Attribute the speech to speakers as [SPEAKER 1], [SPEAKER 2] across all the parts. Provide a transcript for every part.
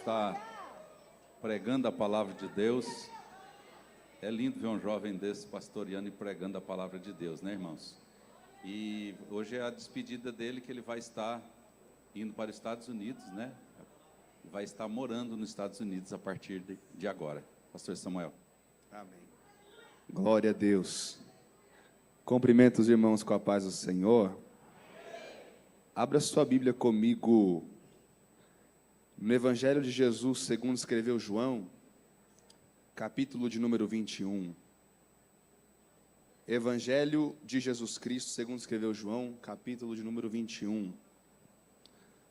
[SPEAKER 1] Está pregando a palavra de Deus. É lindo ver um jovem desse pastoreando e pregando a palavra de Deus, né, irmãos? E hoje é a despedida dele, que ele vai estar indo para os Estados Unidos, né? Vai estar morando nos Estados Unidos a partir de agora. Pastor Samuel.
[SPEAKER 2] Amém. Glória a Deus. Cumprimento os irmãos com a paz do Senhor. Abra sua Bíblia comigo no Evangelho de Jesus, segundo escreveu João, capítulo de número 21. Evangelho de Jesus Cristo, segundo escreveu João, capítulo de número 21.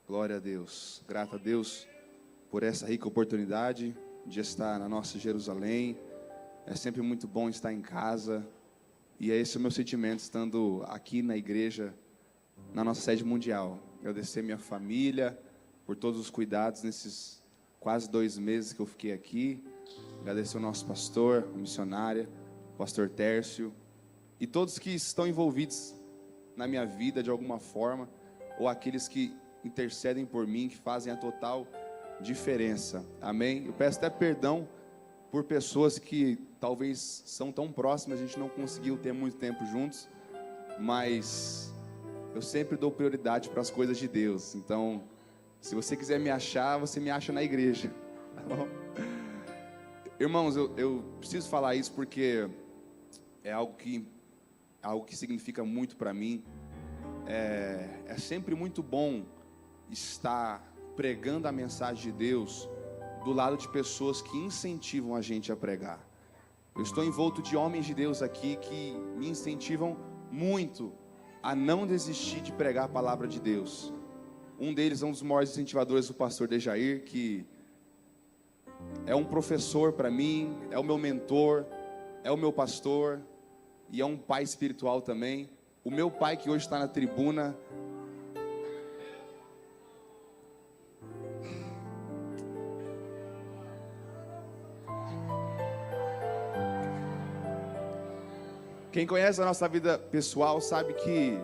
[SPEAKER 2] Glória a Deus. Grato a Deus por essa rica oportunidade de estar na nossa Jerusalém. É sempre muito bom estar em casa. E é esse o meu sentimento, estando aqui na igreja, na nossa sede mundial. Agradecer minha família por todos os cuidados nesses quase 2 meses que eu fiquei aqui. Agradecer o nosso pastor, a missionária, o pastor Tércio, e todos que estão envolvidos na minha vida de alguma forma, ou aqueles que intercedem por mim, que fazem a total diferença. Amém? Eu peço até perdão por pessoas que talvez são tão próximas, a gente não conseguiu ter muito tempo juntos, mas eu sempre dou prioridade para as coisas de Deus. Então, se você quiser me achar, você me acha na igreja, tá bom? Irmãos, eu preciso falar isso porque é algo que significa muito para mim. É sempre muito bom estar pregando a mensagem de Deus do lado de pessoas que incentivam a gente a pregar. Eu estou envolto de homens de Deus aqui que me incentivam muito a não desistir de pregar a palavra de Deus. Um deles é um dos maiores incentivadores, o pastor Dejair, que é um professor para mim, é o meu mentor, é o meu pastor e é um pai espiritual também. O meu pai, que hoje está na tribuna. Quem conhece a nossa vida pessoal sabe que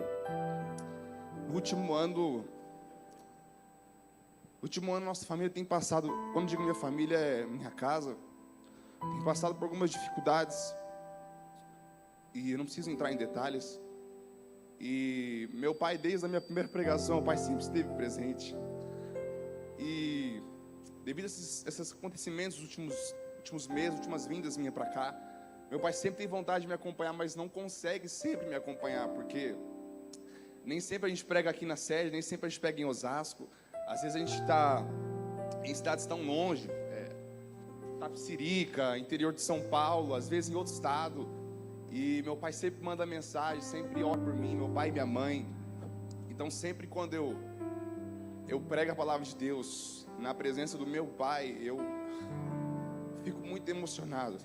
[SPEAKER 2] no último ano nossa família tem passado, quando digo minha família, é minha casa, tem passado por algumas dificuldades, e eu não preciso entrar em detalhes. E meu pai, desde a minha primeira pregação, o pai sempre esteve presente. E devido a esses acontecimentos dos últimos meses, últimas vindas minhas para cá, meu pai sempre tem vontade de me acompanhar, mas não consegue sempre me acompanhar, porque nem sempre a gente prega aqui na sede, nem sempre a gente prega em Osasco. Às vezes a gente está em cidades tão longe, Tapicirica, interior de São Paulo, às vezes em outro estado. E meu pai sempre manda mensagem, sempre ora por mim, meu pai e minha mãe. Então sempre quando eu prego a palavra de Deus na presença do meu pai, eu fico muito emocionado.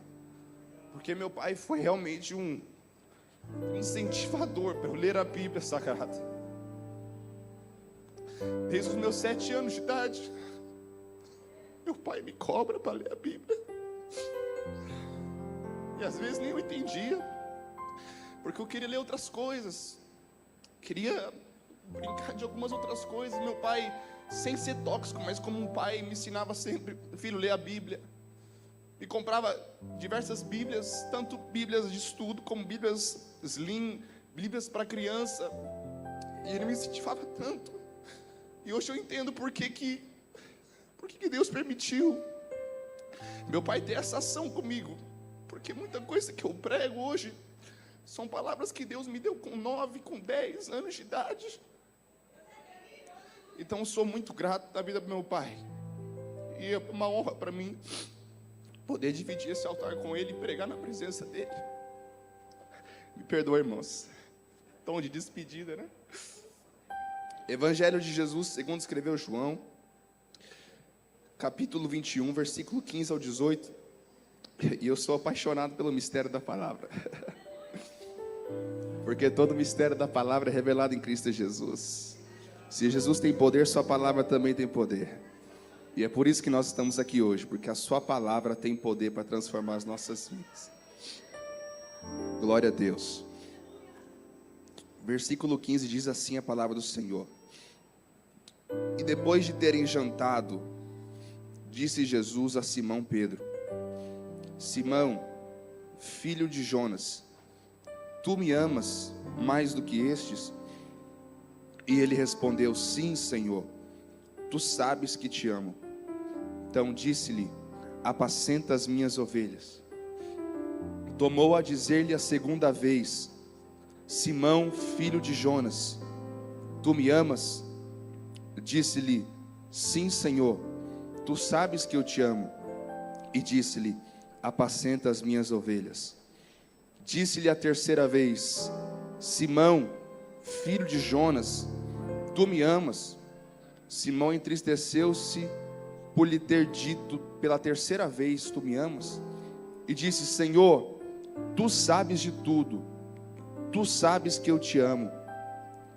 [SPEAKER 2] Porque meu pai foi realmente um incentivador para eu ler a Bíblia Sagrada. Desde os meus 7 anos de idade, meu pai me cobra para ler a Bíblia. E às vezes nem eu entendia, porque eu queria ler outras coisas, queria brincar de algumas outras coisas. Meu pai, sem ser tóxico, mas como um pai, me ensinava sempre: filho, lê a Bíblia. Me comprava diversas Bíblias, tanto Bíblias de estudo, como Bíblias slim, Bíblias para criança. E ele me incentivava tanto. E hoje eu entendo por que Deus permitiu meu pai ter essa ação comigo. Porque muita coisa que eu prego hoje são palavras que Deus me deu com 9, com 10 anos de idade. Então eu sou muito grato da vida do meu pai. E é uma honra para mim poder dividir esse altar com ele e pregar na presença dele. Me perdoa, irmãos. Tom de despedida, né? Evangelho de Jesus, segundo escreveu João, capítulo 21, versículo 15 ao 18. E eu sou apaixonado pelo mistério da palavra. Porque todo mistério da palavra é revelado em Cristo Jesus. Se Jesus tem poder, sua palavra também tem poder. E é por isso que nós estamos aqui hoje, porque a sua palavra tem poder para transformar as nossas vidas. Glória a Deus. Versículo 15 diz assim a palavra do Senhor: E depois de terem jantado, Disse Jesus a Simão Pedro: Simão, filho de Jonas, tu me amas mais do que estes? E ele respondeu: sim, Senhor, tu sabes que te amo. Então disse-lhe: apacenta as minhas ovelhas. Tomou a dizer-lhe a segunda vez: Simão, filho de Jonas, tu me amas? Disse-lhe: sim, Senhor, tu sabes que eu te amo. E disse-lhe: apacenta as minhas ovelhas. Disse-lhe a terceira vez: Simão, filho de Jonas, tu me amas? Simão entristeceu-se por lhe ter dito pela terceira vez: tu me amas? E disse: Senhor, tu sabes de tudo, tu sabes que eu te amo.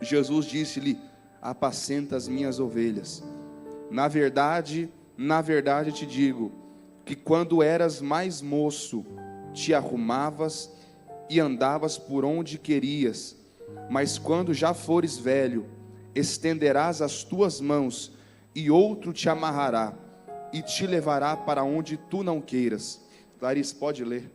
[SPEAKER 2] Jesus disse-lhe: apacenta as minhas ovelhas. Na verdade te digo, que quando eras mais moço, te arrumavas e andavas por onde querias, mas quando já fores velho, estenderás as tuas mãos, e outro te amarrará, e te levará para onde tu não queiras. Clarice, pode ler.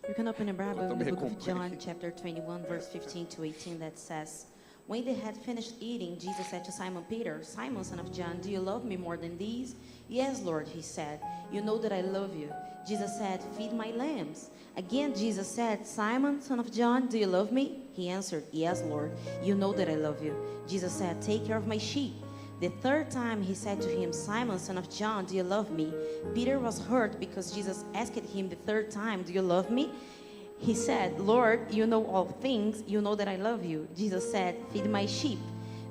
[SPEAKER 3] You can open a Bible in the book of John, chapter 21, verse 15 to 18, that says, when they had finished eating, Jesus said to Simon Peter, Simon, son of John, do you love me more than these? Yes, Lord, he said, you know that I love you. Jesus said, feed my lambs. Again, Jesus said, Simon, son of John, do you love me? He answered, yes, Lord, you know that I love you. Jesus said, take care of my sheep. The third time he said to him, Simon, son of John, do you love me? Peter was hurt because Jesus asked him the third time, do you love me? He said, Lord, you know all things, you know that I love you. Jesus said, feed my sheep.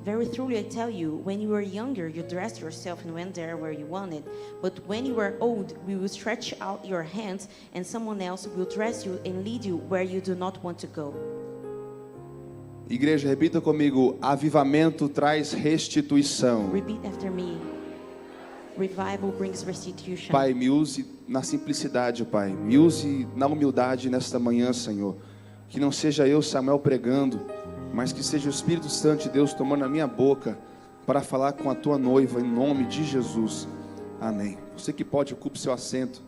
[SPEAKER 3] Very truly I tell you, when you were younger, you dressed yourself and went there where you wanted. But when you are old, we will stretch out your hands, and someone else will dress you and lead you where you do not want to go.
[SPEAKER 2] Igreja, repita comigo: avivamento traz restituição.
[SPEAKER 3] Repeat after me. Revival brings restitution.
[SPEAKER 2] Pai, me use na simplicidade, Pai. Me use na humildade nesta manhã, Senhor. Que não seja eu, Samuel, pregando, mas que seja o Espírito Santo de Deus tomando a minha boca para falar com a tua noiva, em nome de Jesus. Amém. Você que pode, ocupe seu assento,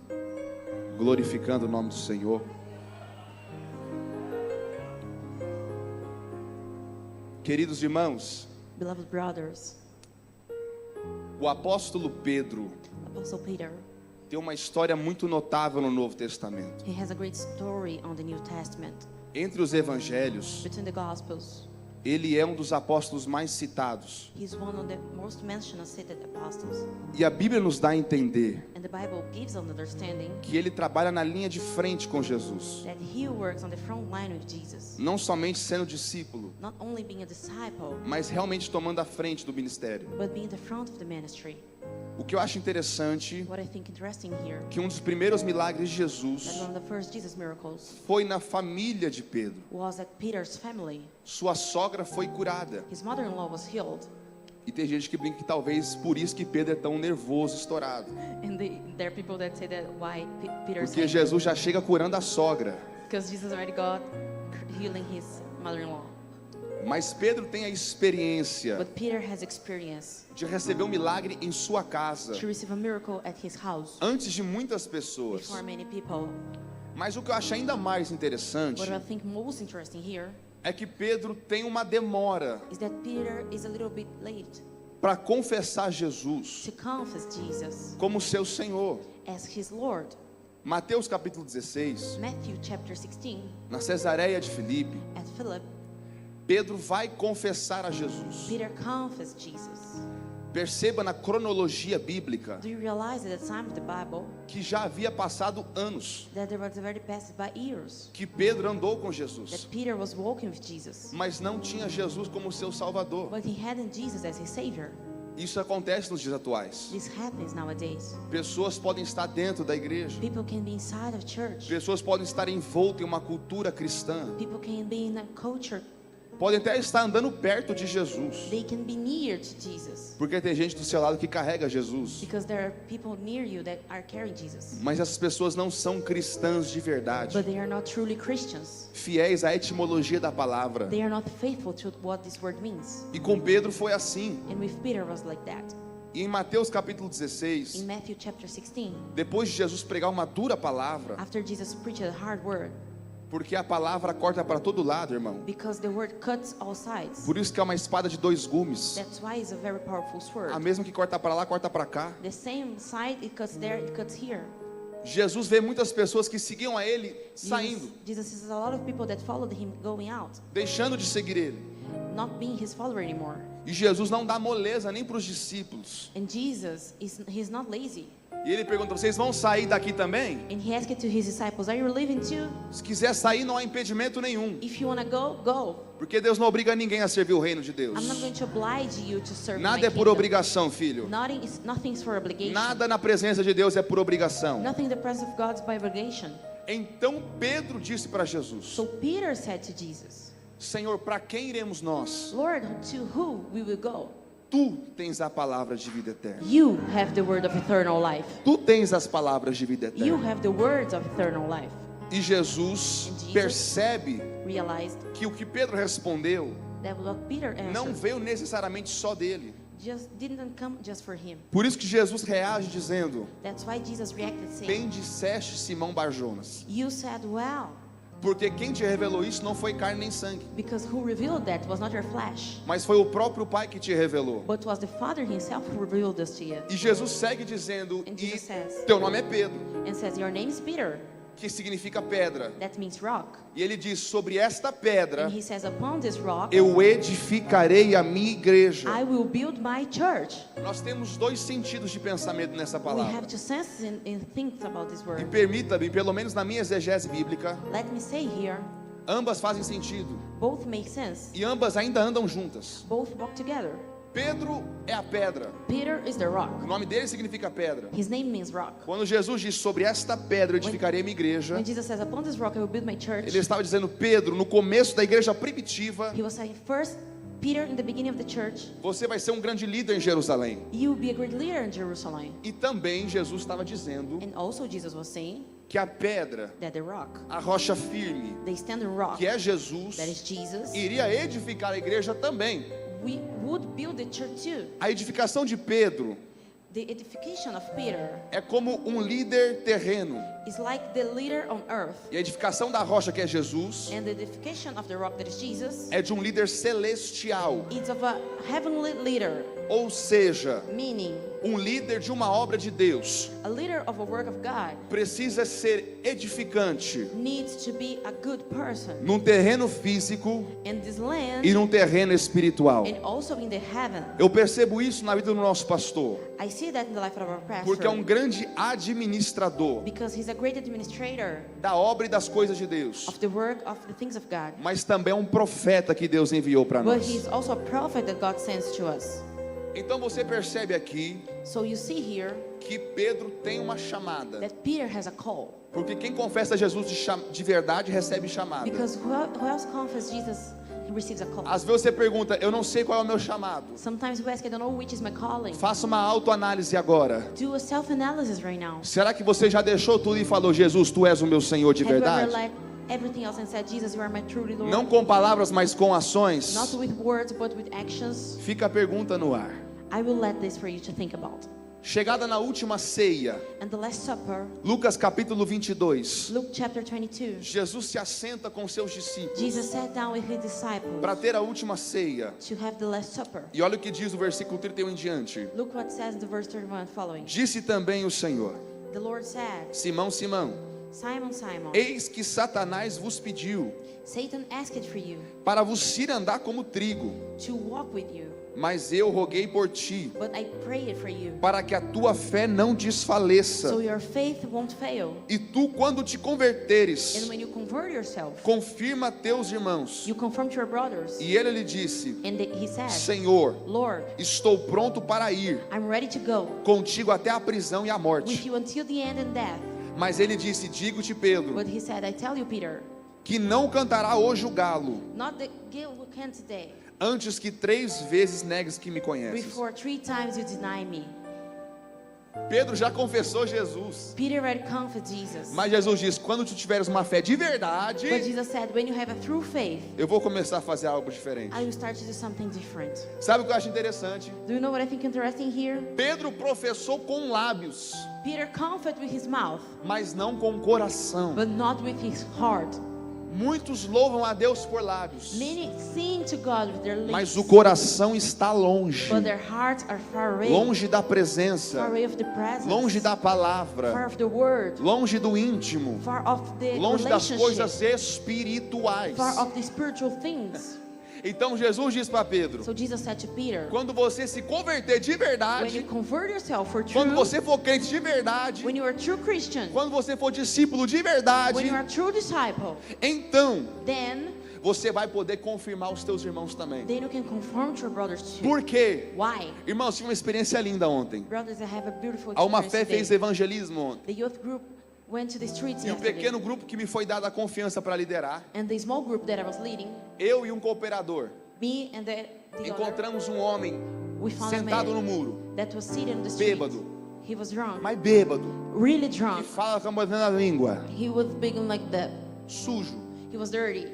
[SPEAKER 2] glorificando o nome do Senhor. Queridos irmãos,
[SPEAKER 3] Beloved brothers,
[SPEAKER 2] o apóstolo Pedro
[SPEAKER 3] Apostle Peter,
[SPEAKER 2] tem uma história muito notável no Novo Testamento.
[SPEAKER 3] he has a great story on the New Testament.
[SPEAKER 2] Entre os evangelhos,
[SPEAKER 3] Between the Gospels,
[SPEAKER 2] ele é um dos apóstolos mais citados.
[SPEAKER 3] he's one of the most mentioned and cited apostles.
[SPEAKER 2] E a Bíblia nos dá a entender
[SPEAKER 3] And the Bible gives an understanding
[SPEAKER 2] que ele trabalha na linha de frente com Jesus.
[SPEAKER 3] that he works on the front line with Jesus.
[SPEAKER 2] Não somente sendo discípulo,
[SPEAKER 3] Not only being a disciple,
[SPEAKER 2] mas realmente tomando a frente do ministério.
[SPEAKER 3] but being the front of the ministry.
[SPEAKER 2] O que eu acho interessante,
[SPEAKER 3] What I think interesting here,
[SPEAKER 2] que um dos primeiros milagres de
[SPEAKER 3] that
[SPEAKER 2] Jesus
[SPEAKER 3] one of the first Jesus miracles
[SPEAKER 2] foi na família de Pedro.
[SPEAKER 3] was at Peter's family.
[SPEAKER 2] Sua sogra foi curada.
[SPEAKER 3] His mother-in-law was healed.
[SPEAKER 2] E tem gente que brinca que talvez por isso que Pedro é tão nervoso, estourado.
[SPEAKER 3] And there are people that say that why Peter's
[SPEAKER 2] Porque Jesus já chega curando a sogra.
[SPEAKER 3] because Jesus already got healing his mother-in-law.
[SPEAKER 2] Mas Pedro tem a experiência
[SPEAKER 3] But Peter has experience
[SPEAKER 2] de receber um milagre em sua casa,
[SPEAKER 3] to receive a miracle at his house
[SPEAKER 2] antes de muitas pessoas.
[SPEAKER 3] before many people.
[SPEAKER 2] Mas o que eu acho ainda mais interessante
[SPEAKER 3] What I think most interesting here
[SPEAKER 2] é que Pedro tem uma demora
[SPEAKER 3] is that Peter is a little bit late
[SPEAKER 2] para confessar Jesus
[SPEAKER 3] to confess Jesus
[SPEAKER 2] como seu Senhor.
[SPEAKER 3] as his Lord.
[SPEAKER 2] Mateus capítulo 16,
[SPEAKER 3] Matthew chapter 16,
[SPEAKER 2] na Cesareia de Filipe,
[SPEAKER 3] at Philip,
[SPEAKER 2] Pedro vai confessar a Jesus.
[SPEAKER 3] Peter confessed Jesus.
[SPEAKER 2] Perceba na cronologia bíblica
[SPEAKER 3] Do you realize at the time of the Bible
[SPEAKER 2] que já havia passado anos
[SPEAKER 3] that there was already passed by years
[SPEAKER 2] que Pedro andou com Jesus,
[SPEAKER 3] that Peter was walking with Jesus,
[SPEAKER 2] mas não tinha Jesus como seu Salvador.
[SPEAKER 3] but he hadn't Jesus as his Savior.
[SPEAKER 2] Isso acontece nos dias atuais.
[SPEAKER 3] This happens nowadays.
[SPEAKER 2] Pessoas podem estar dentro da igreja,
[SPEAKER 3] People can be inside of church.
[SPEAKER 2] pessoas podem estar envoltas em uma cultura cristã,
[SPEAKER 3] People can be in a culture.
[SPEAKER 2] podem até estar andando perto de Jesus,
[SPEAKER 3] They can be near to Jesus
[SPEAKER 2] porque tem gente do seu lado que carrega Jesus,
[SPEAKER 3] because there are people near you that are carrying Jesus,
[SPEAKER 2] mas essas pessoas não são cristãs de verdade,
[SPEAKER 3] but they are not truly Christians.
[SPEAKER 2] fiéis à etimologia da palavra.
[SPEAKER 3] They are not faithful to what this word means.
[SPEAKER 2] E com Pedro foi assim.
[SPEAKER 3] And with Peter was like that.
[SPEAKER 2] E em Mateus capítulo 16,
[SPEAKER 3] In Matthew chapter 16,
[SPEAKER 2] depois de Jesus pregar uma dura palavra,
[SPEAKER 3] after Jesus preached a hard word,
[SPEAKER 2] porque a palavra corta para todo lado, irmão.
[SPEAKER 3] because the word cuts all sides.
[SPEAKER 2] Por isso que é uma espada de dois gumes.
[SPEAKER 3] That's why it's a very powerful sword.
[SPEAKER 2] A mesma que corta para lá, corta para cá.
[SPEAKER 3] The same side, it cuts there, it cuts here.
[SPEAKER 2] Jesus vê muitas pessoas que seguiam a ele saindo,
[SPEAKER 3] Jesus sees a lot of people that followed him going out,
[SPEAKER 2] deixando de seguir ele.
[SPEAKER 3] not being his follower anymore.
[SPEAKER 2] E Jesus não dá moleza nem para os discípulos.
[SPEAKER 3] And Jesus, he's not lazy.
[SPEAKER 2] E ele pergunta: vocês vão sair daqui também?
[SPEAKER 3] And he asked to his disciples, are you leaving too?
[SPEAKER 2] Se quiser sair, não há impedimento nenhum.
[SPEAKER 3] If you want to go, go.
[SPEAKER 2] Porque Deus não obriga ninguém a servir o reino de Deus.
[SPEAKER 3] I'm not going to oblige you to serve my
[SPEAKER 2] Nada é por
[SPEAKER 3] kingdom.
[SPEAKER 2] obrigação, filho.
[SPEAKER 3] Nothing's for obligation.
[SPEAKER 2] Nada na presença de Deus é por obrigação.
[SPEAKER 3] Nothing in the presence of God is by obligation.
[SPEAKER 2] Então Pedro disse para Jesus:
[SPEAKER 3] So Peter said to Jesus,
[SPEAKER 2] Senhor, para quem iremos nós?
[SPEAKER 3] Lord, to who we will go?
[SPEAKER 2] Tu tens a palavra de vida eterna.
[SPEAKER 3] You have the word of eternal life.
[SPEAKER 2] Tu tens as palavras de vida
[SPEAKER 3] You
[SPEAKER 2] eterna.
[SPEAKER 3] have the words of eternal life.
[SPEAKER 2] E Jesus percebe
[SPEAKER 3] Realized
[SPEAKER 2] que o que Pedro respondeu
[SPEAKER 3] that what Peter
[SPEAKER 2] não
[SPEAKER 3] answered
[SPEAKER 2] veio necessariamente só dele.
[SPEAKER 3] just didn't come just for him.
[SPEAKER 2] Por isso que Jesus reage dizendo:
[SPEAKER 3] That's why Jesus reacted saying,
[SPEAKER 2] bem disseste, Simão Barjonas,
[SPEAKER 3] you said well,
[SPEAKER 2] porque quem te revelou isso não foi carne nem sangue,
[SPEAKER 3] because who revealed that was not your flesh,
[SPEAKER 2] mas foi o próprio Pai que te revelou.
[SPEAKER 3] but was the Father himself who revealed this to you.
[SPEAKER 2] E Jesus segue dizendo:
[SPEAKER 3] And
[SPEAKER 2] e
[SPEAKER 3] Jesus says,
[SPEAKER 2] teu nome é Pedro,
[SPEAKER 3] and says, your name is Peter,
[SPEAKER 2] que significa pedra.
[SPEAKER 3] that means rock.
[SPEAKER 2] E ele diz: sobre esta pedra
[SPEAKER 3] And he says, upon this rock,
[SPEAKER 2] eu edificarei a minha igreja.
[SPEAKER 3] I will build my church.
[SPEAKER 2] Nós temos dois sentidos de pensamento nessa
[SPEAKER 3] We
[SPEAKER 2] palavra.
[SPEAKER 3] have to sense and think about this
[SPEAKER 2] E
[SPEAKER 3] word.
[SPEAKER 2] permita-me, pelo menos na minha exegese bíblica,
[SPEAKER 3] Let me say here,
[SPEAKER 2] ambas fazem sentido.
[SPEAKER 3] both make sense.
[SPEAKER 2] E ambas ainda andam juntas.
[SPEAKER 3] Both walk together.
[SPEAKER 2] Pedro é a pedra.
[SPEAKER 3] Peter is the rock.
[SPEAKER 2] O nome dele significa pedra.
[SPEAKER 3] His name means rock.
[SPEAKER 2] Quando Jesus diz: sobre esta pedra eu edificarei minha igreja,
[SPEAKER 3] When Jesus says, upon this rock I will build my church,
[SPEAKER 2] ele estava dizendo: Pedro, no começo da igreja primitiva,
[SPEAKER 3] he was saying, first, Peter, in the beginning of the church,
[SPEAKER 2] você vai ser um grande líder em Jerusalém.
[SPEAKER 3] you will be a great leader in Jerusalem.
[SPEAKER 2] E também Jesus estava dizendo
[SPEAKER 3] And also Jesus was saying
[SPEAKER 2] que a pedra,
[SPEAKER 3] that the rock,
[SPEAKER 2] a rocha firme,
[SPEAKER 3] the standing rock,
[SPEAKER 2] que é Jesus,
[SPEAKER 3] that is Jesus,
[SPEAKER 2] iria edificar a igreja também.
[SPEAKER 3] we would build the church too.
[SPEAKER 2] A edificação de Pedro
[SPEAKER 3] The edification of Peter
[SPEAKER 2] é como um líder terreno.
[SPEAKER 3] is like the leader on earth,
[SPEAKER 2] E a edificação da rocha, que é Jesus,
[SPEAKER 3] and the edification of the rock, that is Jesus,
[SPEAKER 2] é de um líder celestial.
[SPEAKER 3] is of a heavenly leader,
[SPEAKER 2] Ou seja,
[SPEAKER 3] meaning
[SPEAKER 2] um líder de uma obra de Deus
[SPEAKER 3] a leader of a work of God
[SPEAKER 2] precisa ser edificante
[SPEAKER 3] needs to be a good person
[SPEAKER 2] num terreno físico
[SPEAKER 3] in this land
[SPEAKER 2] e num terreno espiritual.
[SPEAKER 3] and also in the heaven.
[SPEAKER 2] Eu percebo isso na vida do nosso pastor,
[SPEAKER 3] I see that in the life of our pastor,
[SPEAKER 2] porque é um grande administrador
[SPEAKER 3] because he's a great administrator
[SPEAKER 2] da obra e das coisas de Deus,
[SPEAKER 3] of the work of the things of God,
[SPEAKER 2] mas também é um profeta que Deus enviou para
[SPEAKER 3] but
[SPEAKER 2] nós.
[SPEAKER 3] he's also a prophet that God sends to us.
[SPEAKER 2] Então você percebe aqui
[SPEAKER 3] So you see here
[SPEAKER 2] que Pedro tem uma chamada,
[SPEAKER 3] that Peter has a call,
[SPEAKER 2] porque quem confessa Jesus de verdade recebe chamada.
[SPEAKER 3] because who else confesses Jesus, he receives a call.
[SPEAKER 2] Às vezes você pergunta: eu não sei qual é o meu chamado.
[SPEAKER 3] Sometimes we ask, I don't know which is my calling.
[SPEAKER 2] Faça uma autoanálise agora.
[SPEAKER 3] Do a self-analysis right now.
[SPEAKER 2] Será que você já deixou tudo e falou: Jesus, tu és o meu Senhor de
[SPEAKER 3] Have you ever
[SPEAKER 2] verdade?
[SPEAKER 3] let everything else and said, Jesus, you are my truly Lord?
[SPEAKER 2] Não com palavras, mas com ações.
[SPEAKER 3] Not with words, but with actions.
[SPEAKER 2] Fica a pergunta no ar.
[SPEAKER 3] I will let this for you to think about.
[SPEAKER 2] Chegada na última ceia,
[SPEAKER 3] And the Last Supper,
[SPEAKER 2] Lucas capítulo 22,
[SPEAKER 3] Luke chapter 22.
[SPEAKER 2] Jesus se assenta com seus discípulos
[SPEAKER 3] Jesus sat down with his disciples
[SPEAKER 2] para ter a última ceia.
[SPEAKER 3] to have the Last Supper.
[SPEAKER 2] E olha o que diz o versículo 31 em diante.
[SPEAKER 3] Look what says in the verse 31 following.
[SPEAKER 2] Disse também o Senhor:
[SPEAKER 3] The Lord said,
[SPEAKER 2] Simão, Simão,
[SPEAKER 3] Simon, Simon,
[SPEAKER 2] eis que Satanás vos pediu
[SPEAKER 3] Satan asked for you
[SPEAKER 2] para vos cirandar como trigo,
[SPEAKER 3] to walk with you,
[SPEAKER 2] mas eu roguei por ti,
[SPEAKER 3] but I prayed for you,
[SPEAKER 2] para que a tua fé não desfaleça.
[SPEAKER 3] so your faith won't fail.
[SPEAKER 2] E tu, quando te
[SPEAKER 3] And
[SPEAKER 2] converteres,
[SPEAKER 3] when you convert yourself,
[SPEAKER 2] confirma teus irmãos.
[SPEAKER 3] you confirm to your brothers.
[SPEAKER 2] E ele lhe disse:
[SPEAKER 3] And he said,
[SPEAKER 2] Senhor,
[SPEAKER 3] Lord,
[SPEAKER 2] estou pronto para ir
[SPEAKER 3] I'm ready to go
[SPEAKER 2] contigo até a prisão e a
[SPEAKER 3] with
[SPEAKER 2] morte.
[SPEAKER 3] you until the end and death.
[SPEAKER 2] Mas ele disse: digo-te, Pedro,
[SPEAKER 3] But he said, I tell you, Peter,
[SPEAKER 2] que não cantará hoje o galo,
[SPEAKER 3] not the guilt will can today,
[SPEAKER 2] antes que 3 vezes negues que me conheces.
[SPEAKER 3] before 3 times you deny me.
[SPEAKER 2] Pedro já confessou Jesus.
[SPEAKER 3] Peter already confessed Jesus.
[SPEAKER 2] Mas Jesus diz, quando tu tiveres uma fé de verdade,
[SPEAKER 3] But Jesus said, when you have a true faith,
[SPEAKER 2] eu vou começar a fazer algo diferente.
[SPEAKER 3] I will start to do something different.
[SPEAKER 2] Sabe o que eu acho interessante?
[SPEAKER 3] Do you know what I think interesting here?
[SPEAKER 2] Pedro professou com lábios,
[SPEAKER 3] Peter confessed with his mouth,
[SPEAKER 2] mas não com o coração.
[SPEAKER 3] but not with his heart.
[SPEAKER 2] Muitos louvam a Deus por lábios,
[SPEAKER 3] Many sing to God with their
[SPEAKER 2] mas
[SPEAKER 3] lips,
[SPEAKER 2] o coração está longe,
[SPEAKER 3] but their hearts are far away.
[SPEAKER 2] longe da
[SPEAKER 3] Far
[SPEAKER 2] presença,
[SPEAKER 3] away of the presence.
[SPEAKER 2] longe da
[SPEAKER 3] Far
[SPEAKER 2] palavra,
[SPEAKER 3] of the word.
[SPEAKER 2] longe do íntimo,
[SPEAKER 3] Far of the
[SPEAKER 2] longe das
[SPEAKER 3] relationship.
[SPEAKER 2] coisas espirituais.
[SPEAKER 3] Far of the spiritual things.
[SPEAKER 2] Então Jesus diz para Pedro,
[SPEAKER 3] So Jesus said to Peter,
[SPEAKER 2] quando você se converter de
[SPEAKER 3] when you
[SPEAKER 2] verdade,
[SPEAKER 3] convert yourself for
[SPEAKER 2] quando
[SPEAKER 3] true,
[SPEAKER 2] você for crente de verdade,
[SPEAKER 3] when you are a true Christian,
[SPEAKER 2] quando você for discípulo de
[SPEAKER 3] when
[SPEAKER 2] verdade,
[SPEAKER 3] you are a true disciple,
[SPEAKER 2] então
[SPEAKER 3] then
[SPEAKER 2] você vai poder confirmar os teus irmãos também.
[SPEAKER 3] you can conform to your brothers too.
[SPEAKER 2] Por quê?
[SPEAKER 3] Why?
[SPEAKER 2] Irmãos, tive uma experiência linda ontem.
[SPEAKER 3] Brothers, I have a beautiful
[SPEAKER 2] A Uma
[SPEAKER 3] experience
[SPEAKER 2] Fé
[SPEAKER 3] today.
[SPEAKER 2] fez evangelismo ontem.
[SPEAKER 3] The youth group went to the streets
[SPEAKER 2] E um
[SPEAKER 3] yesterday,
[SPEAKER 2] pequeno grupo que me foi dada a confiança para liderar,
[SPEAKER 3] and the small group that I was leading,
[SPEAKER 2] eu e um cooperador,
[SPEAKER 3] me and the other,
[SPEAKER 2] encontramos um homem
[SPEAKER 3] we found a
[SPEAKER 2] sentado no
[SPEAKER 3] man
[SPEAKER 2] muro,
[SPEAKER 3] that was seated on the street.
[SPEAKER 2] bêbado,
[SPEAKER 3] He was drunk,
[SPEAKER 2] mas bêbado,
[SPEAKER 3] really
[SPEAKER 2] que
[SPEAKER 3] drunk.
[SPEAKER 2] fala com a língua,
[SPEAKER 3] He was speaking like that.
[SPEAKER 2] sujo.
[SPEAKER 3] He was dirty,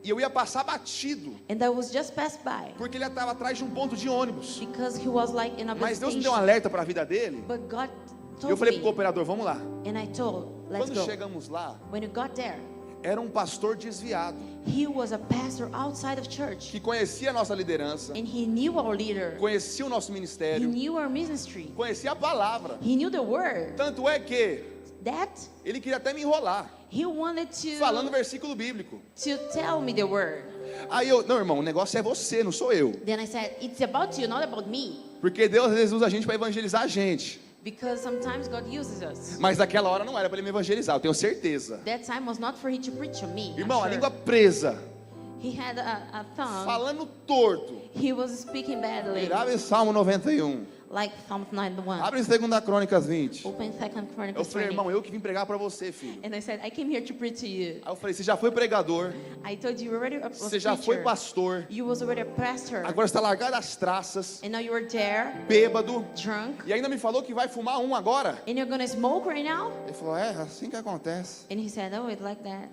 [SPEAKER 2] E eu ia passar batido,
[SPEAKER 3] and I was just passed by
[SPEAKER 2] porque ele estava atrás de um ponto de ônibus.
[SPEAKER 3] because he was like in a
[SPEAKER 2] Mas
[SPEAKER 3] bus
[SPEAKER 2] Deus me deu um
[SPEAKER 3] station.
[SPEAKER 2] alerta para a vida dele.
[SPEAKER 3] But God
[SPEAKER 2] E eu
[SPEAKER 3] told
[SPEAKER 2] falei pro
[SPEAKER 3] me,
[SPEAKER 2] cooperador, vamos lá.
[SPEAKER 3] and I told, let's
[SPEAKER 2] Quando
[SPEAKER 3] go.
[SPEAKER 2] chegamos lá,
[SPEAKER 3] When you got there,
[SPEAKER 2] era um pastor desviado,
[SPEAKER 3] he was a pastor outside of church,
[SPEAKER 2] que conhecia a nossa liderança,
[SPEAKER 3] and he knew our leader.
[SPEAKER 2] conhecia o nosso
[SPEAKER 3] He
[SPEAKER 2] ministério,
[SPEAKER 3] knew our ministry.
[SPEAKER 2] conhecia a palavra.
[SPEAKER 3] He knew the word.
[SPEAKER 2] Tanto é que
[SPEAKER 3] That
[SPEAKER 2] ele queria até me enrolar,
[SPEAKER 3] he wanted
[SPEAKER 2] falando versículo bíblico.
[SPEAKER 3] to tell me the word.
[SPEAKER 2] Aí eu, não, irmão, o negócio é você, não sou eu.
[SPEAKER 3] Then I said, it's about you, not about me.
[SPEAKER 2] Porque Deus às vezes usa a gente para evangelizar a gente.
[SPEAKER 3] Because sometimes God uses us.
[SPEAKER 2] Mas naquela hora não era para ele me evangelizar, eu tenho certeza.
[SPEAKER 3] That time was not for him to preach to me. I'm
[SPEAKER 2] Irmão, a
[SPEAKER 3] sure.
[SPEAKER 2] língua presa,
[SPEAKER 3] He had a tongue.
[SPEAKER 2] falando torto.
[SPEAKER 3] He was speaking badly.
[SPEAKER 2] Abre Salmo 91.
[SPEAKER 3] Like Psalm 91.
[SPEAKER 2] Abre 2 Crônicas 20.
[SPEAKER 3] Open 2
[SPEAKER 2] Eu
[SPEAKER 3] Chronicles
[SPEAKER 2] falei,
[SPEAKER 3] 20.
[SPEAKER 2] irmão, eu que vim pregar para você, filho.
[SPEAKER 3] And I said, I came here to preach to you.
[SPEAKER 2] Aí eu falei, você já foi pregador,
[SPEAKER 3] I told you already was
[SPEAKER 2] você já foi
[SPEAKER 3] preacher.
[SPEAKER 2] pastor,
[SPEAKER 3] You was already a pastor.
[SPEAKER 2] agora está largado as traças,
[SPEAKER 3] And now you are there,
[SPEAKER 2] bêbado,
[SPEAKER 3] drunk.
[SPEAKER 2] e ainda me falou que vai fumar um agora.
[SPEAKER 3] And you're gonna smoke right now?
[SPEAKER 2] Ele falou, é assim que acontece.
[SPEAKER 3] And he said, oh, it's like that.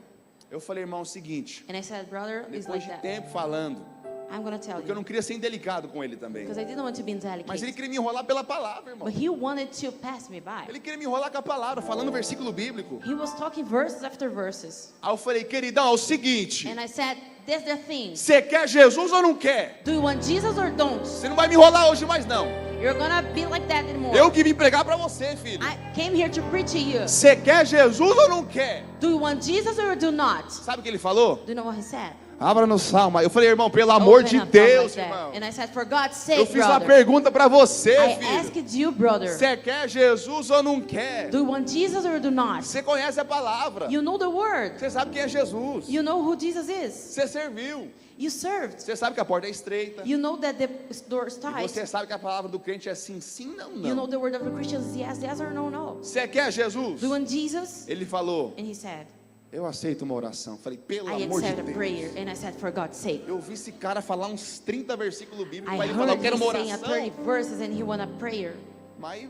[SPEAKER 2] Eu falei, irmão, é o seguinte,
[SPEAKER 3] And I said, brother, it's
[SPEAKER 2] depois
[SPEAKER 3] like
[SPEAKER 2] de
[SPEAKER 3] that.
[SPEAKER 2] tempo falando,
[SPEAKER 3] I'm gonna tell
[SPEAKER 2] porque eu
[SPEAKER 3] you.
[SPEAKER 2] não queria ser indelicado com ele também.
[SPEAKER 3] Because I didn't want to be
[SPEAKER 2] Mas ele
[SPEAKER 3] indelicate.
[SPEAKER 2] queria me enrolar pela palavra, irmão.
[SPEAKER 3] But he wanted to pass me by.
[SPEAKER 2] Ele queria me enrolar com a palavra, falando versículo bíblico.
[SPEAKER 3] He was talking verses after verses.
[SPEAKER 2] Aí eu falei, queridão, é o seguinte,
[SPEAKER 3] And I said, that's the thing.
[SPEAKER 2] você quer Jesus ou não quer?
[SPEAKER 3] Do you want Jesus or don't?
[SPEAKER 2] Você não vai me enrolar hoje mais não.
[SPEAKER 3] You're gonna be like that anymore.
[SPEAKER 2] Eu que vim pregar para você, filho.
[SPEAKER 3] I came here to preach to you.
[SPEAKER 2] Você quer Jesus ou não quer?
[SPEAKER 3] Do you want Jesus or do not?
[SPEAKER 2] Sabe o que ele falou?
[SPEAKER 3] Do you know what he said?
[SPEAKER 2] Abra no Salmo. Eu falei, irmão, pelo amor
[SPEAKER 3] Open
[SPEAKER 2] de
[SPEAKER 3] up, like
[SPEAKER 2] Deus,
[SPEAKER 3] that.
[SPEAKER 2] irmão.
[SPEAKER 3] And I said, for God's sake,
[SPEAKER 2] Eu fiz uma
[SPEAKER 3] brother.
[SPEAKER 2] pergunta para você,
[SPEAKER 3] I
[SPEAKER 2] filho.
[SPEAKER 3] asked you, brother.
[SPEAKER 2] Você quer Jesus ou não quer?
[SPEAKER 3] Do you want Jesus or do not?
[SPEAKER 2] Você conhece a palavra.
[SPEAKER 3] You know the word.
[SPEAKER 2] Você sabe quem é Jesus.
[SPEAKER 3] You know who Jesus is.
[SPEAKER 2] Você serviu.
[SPEAKER 3] You served.
[SPEAKER 2] Você sabe que a porta é estreita.
[SPEAKER 3] You know that the door is
[SPEAKER 2] E
[SPEAKER 3] tight.
[SPEAKER 2] você sabe que a palavra do crente é sim, sim, não,
[SPEAKER 3] You know
[SPEAKER 2] não.
[SPEAKER 3] the word of the Christians is yes, yes or no, no.
[SPEAKER 2] Você quer Jesus?
[SPEAKER 3] Do you want Jesus?
[SPEAKER 2] Ele falou,
[SPEAKER 3] And he said,
[SPEAKER 2] eu aceito uma oração. Falei, pelo
[SPEAKER 3] I
[SPEAKER 2] amor de
[SPEAKER 3] accept a
[SPEAKER 2] Deus.
[SPEAKER 3] prayer. And I said, for God's sake.
[SPEAKER 2] Eu vi esse cara falar uns 30 versículos bíblicos.
[SPEAKER 3] I
[SPEAKER 2] Aí ele falou, eu
[SPEAKER 3] heard
[SPEAKER 2] quero
[SPEAKER 3] him
[SPEAKER 2] uma
[SPEAKER 3] saying a 30
[SPEAKER 2] oração.
[SPEAKER 3] verses and he want a prayer.
[SPEAKER 2] Mas